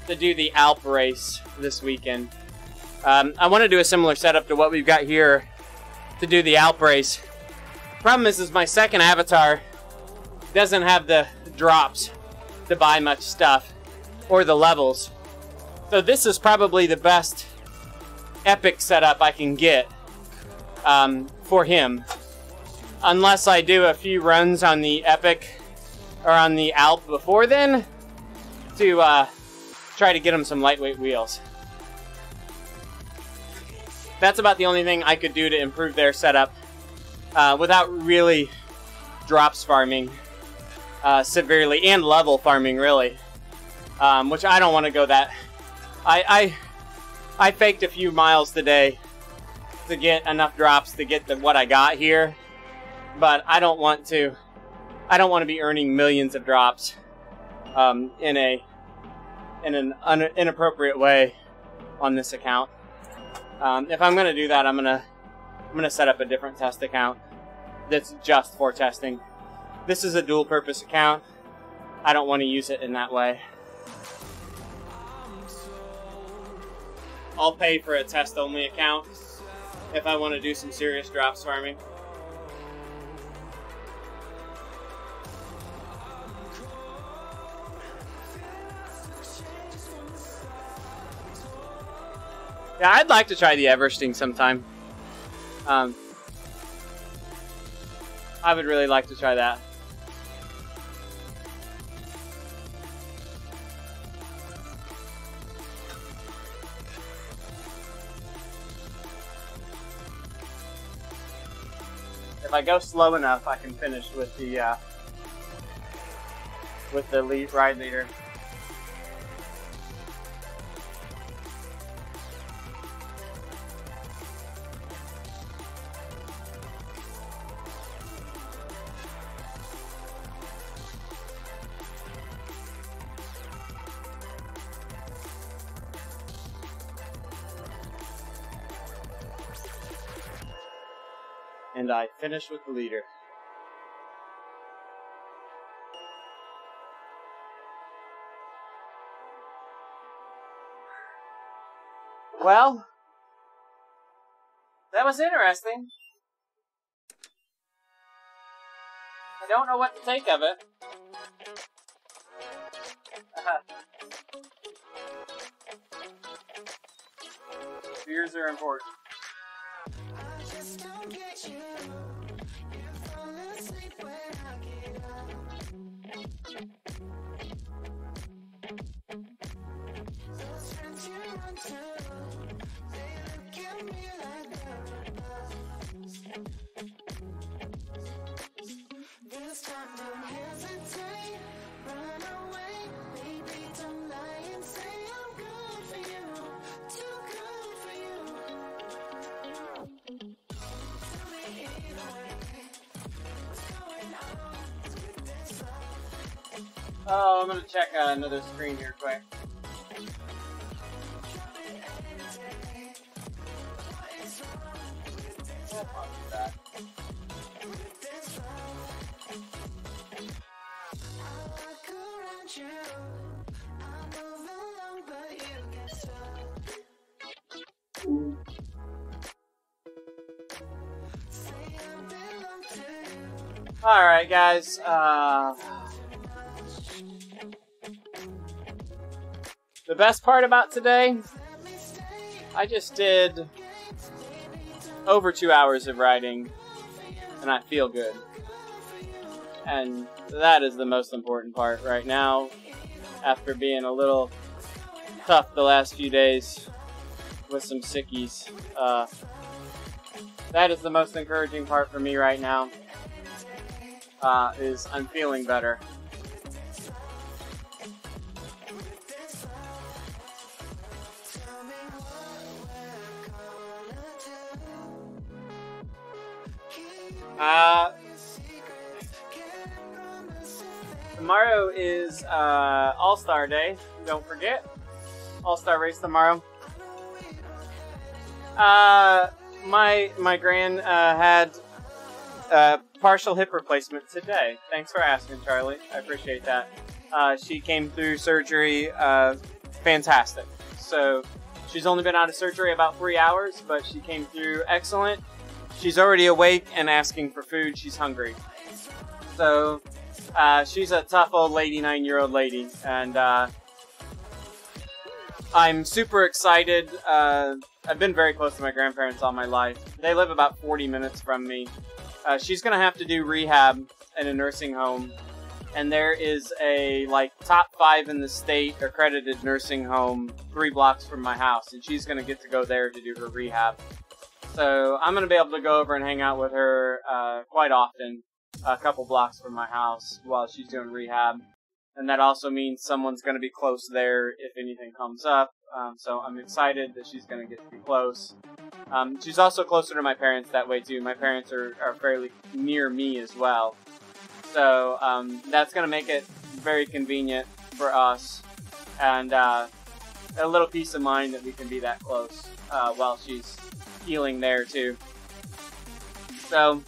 the Alp race this weekend. I want to do a similar setup to what we've got here to do the Alp race. Problem is my second avatar doesn't have the drops to buy much stuff or the levels. So this is probably the best Epic setup I can get for him. Unless I do a few runs on the Epic or on the Alp before then to try to get him some lightweight wheels. That's about the only thing I could do to improve their setup without really drops farming severely, and level farming really, which I don't want to go that. I faked a few miles today to get enough drops to get what I got here, but I don't want to be earning millions of drops in an inappropriate way on this account. If I'm gonna do that, I'm gonna set up a different test account that's just for testing. This is a dual purpose account. I don't want to use it in that way. I'll pay for a test only account if I want to do some serious drops farming. Yeah, I'd like to try the Eversting sometime. I would really like to try that. If I go slow enough, I can finish with the ride leader. And I finish with the leader. Well, that was interesting. I don't know what to take of it. Fears are important. Just don't get you. Fall asleep when I get up. Oh, I'm gonna check another screen here quick. That's not too bad. Alright, guys. The best part about today, I just did over 2 hours of riding, and I feel good. And that is the most important part right now, after being a little tough the last few days with some sickies. That is the most encouraging part for me right now, is I'm feeling better. Tomorrow is All-Star Day. Don't forget. All-Star race tomorrow. My gran had partial hip replacement today. Thanks for asking, Charlie. I appreciate that. She came through surgery fantastic. So she's only been out of surgery about 3 hours, but she came through excellent. She's already awake and asking for food. She's hungry. So she's a tough old lady, 9-year-old lady, and I'm super excited. I've been very close to my grandparents all my life. They live about 40 minutes from me. She's gonna have to do rehab in a nursing home, and there is a top 5 in the state accredited nursing home 3 blocks from my house, and she's gonna get to go there to do her rehab. So I'm gonna be able to go over and hang out with her quite often, a couple blocks from my house while she's doing rehab. And that also means someone's going to be close there if anything comes up. So I'm excited that she's going to get to be close. She's also closer to my parents that way too. My parents are fairly near me as well. So that's going to make it very convenient for us. And a little peace of mind that we can be that close while she's healing there too. So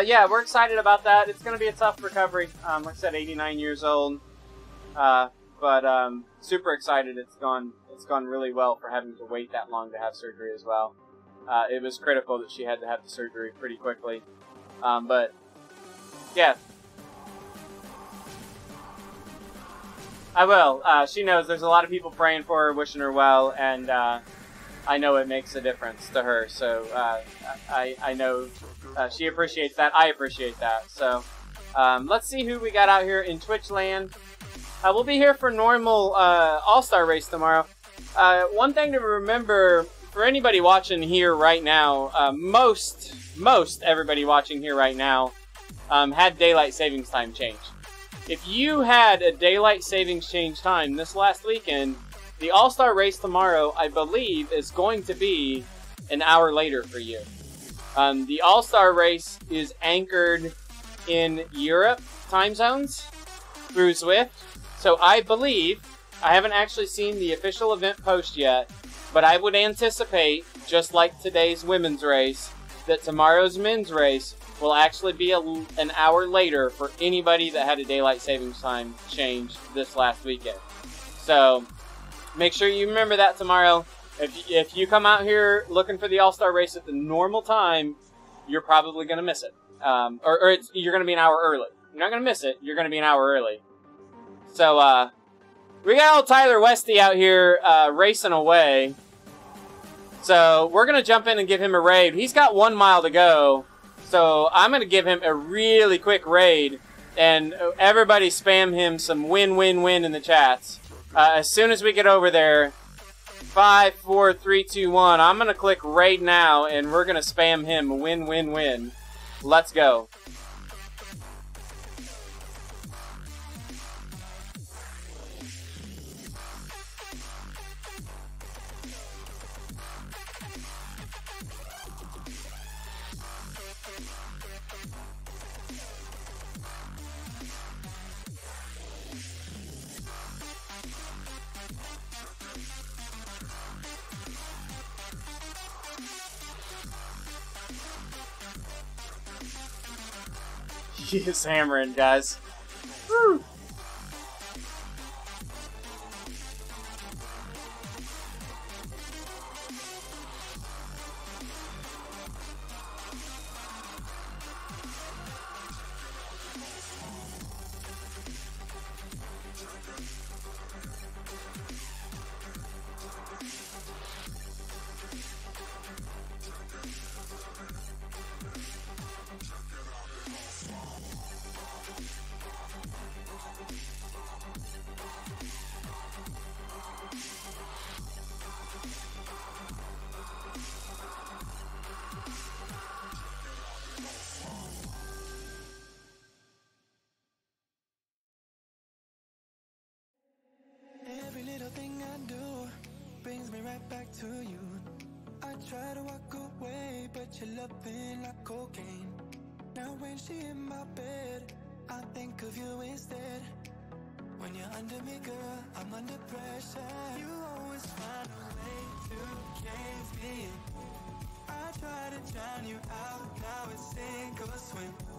yeah, we're excited about that. It's going to be a tough recovery. Like I said, 89 years old. But super excited. It's gone really well for having to wait that long to have surgery as well. It was critical that she had to have the surgery pretty quickly. But yeah. I will. She knows there's a lot of people praying for her, wishing her well, and I know it makes a difference to her. So I know she appreciates that. I appreciate that. So let's see who we got out here in Twitch land. We'll be here for normal All-Star race tomorrow. One thing to remember for anybody watching here right now, most everybody watching here right now had daylight savings time change. If you had a daylight savings change time this last weekend, the All-Star race tomorrow, I believe, is going to be an hour later for you. The All-Star race is anchored in Europe time zones through Zwift. So I believe, I haven't actually seen the official event post yet, but I would anticipate, just like today's women's race, that tomorrow's men's race will actually be an hour later for anybody that had a daylight savings time change this last weekend. So make sure you remember that tomorrow. If you come out here looking for the All-Star race at the normal time, you're probably going to miss it. You're going to be an hour early. You're not going to miss it. You're going to be an hour early. So, we got old Tyler Westy out here racing away. So, we're going to jump in and give him a raid. He's got 1 mile to go. So, I'm going to give him a really quick raid. And everybody spam him some win, win, win in the chats. As soon as we get over there, 5, 4, 3, 2, 1. I'm going to click raid now, and we're going to spam him win, win, win. Let's go. He is hammering, guys. Woo. Every little thing I do brings me right back to you. I try to walk away, but you're loving like cocaine. Now when she in my bed, I think of you instead. When you're under me, girl, I'm under pressure. You always find a way to cave me in. I try to drown you out, now it's sink or swim.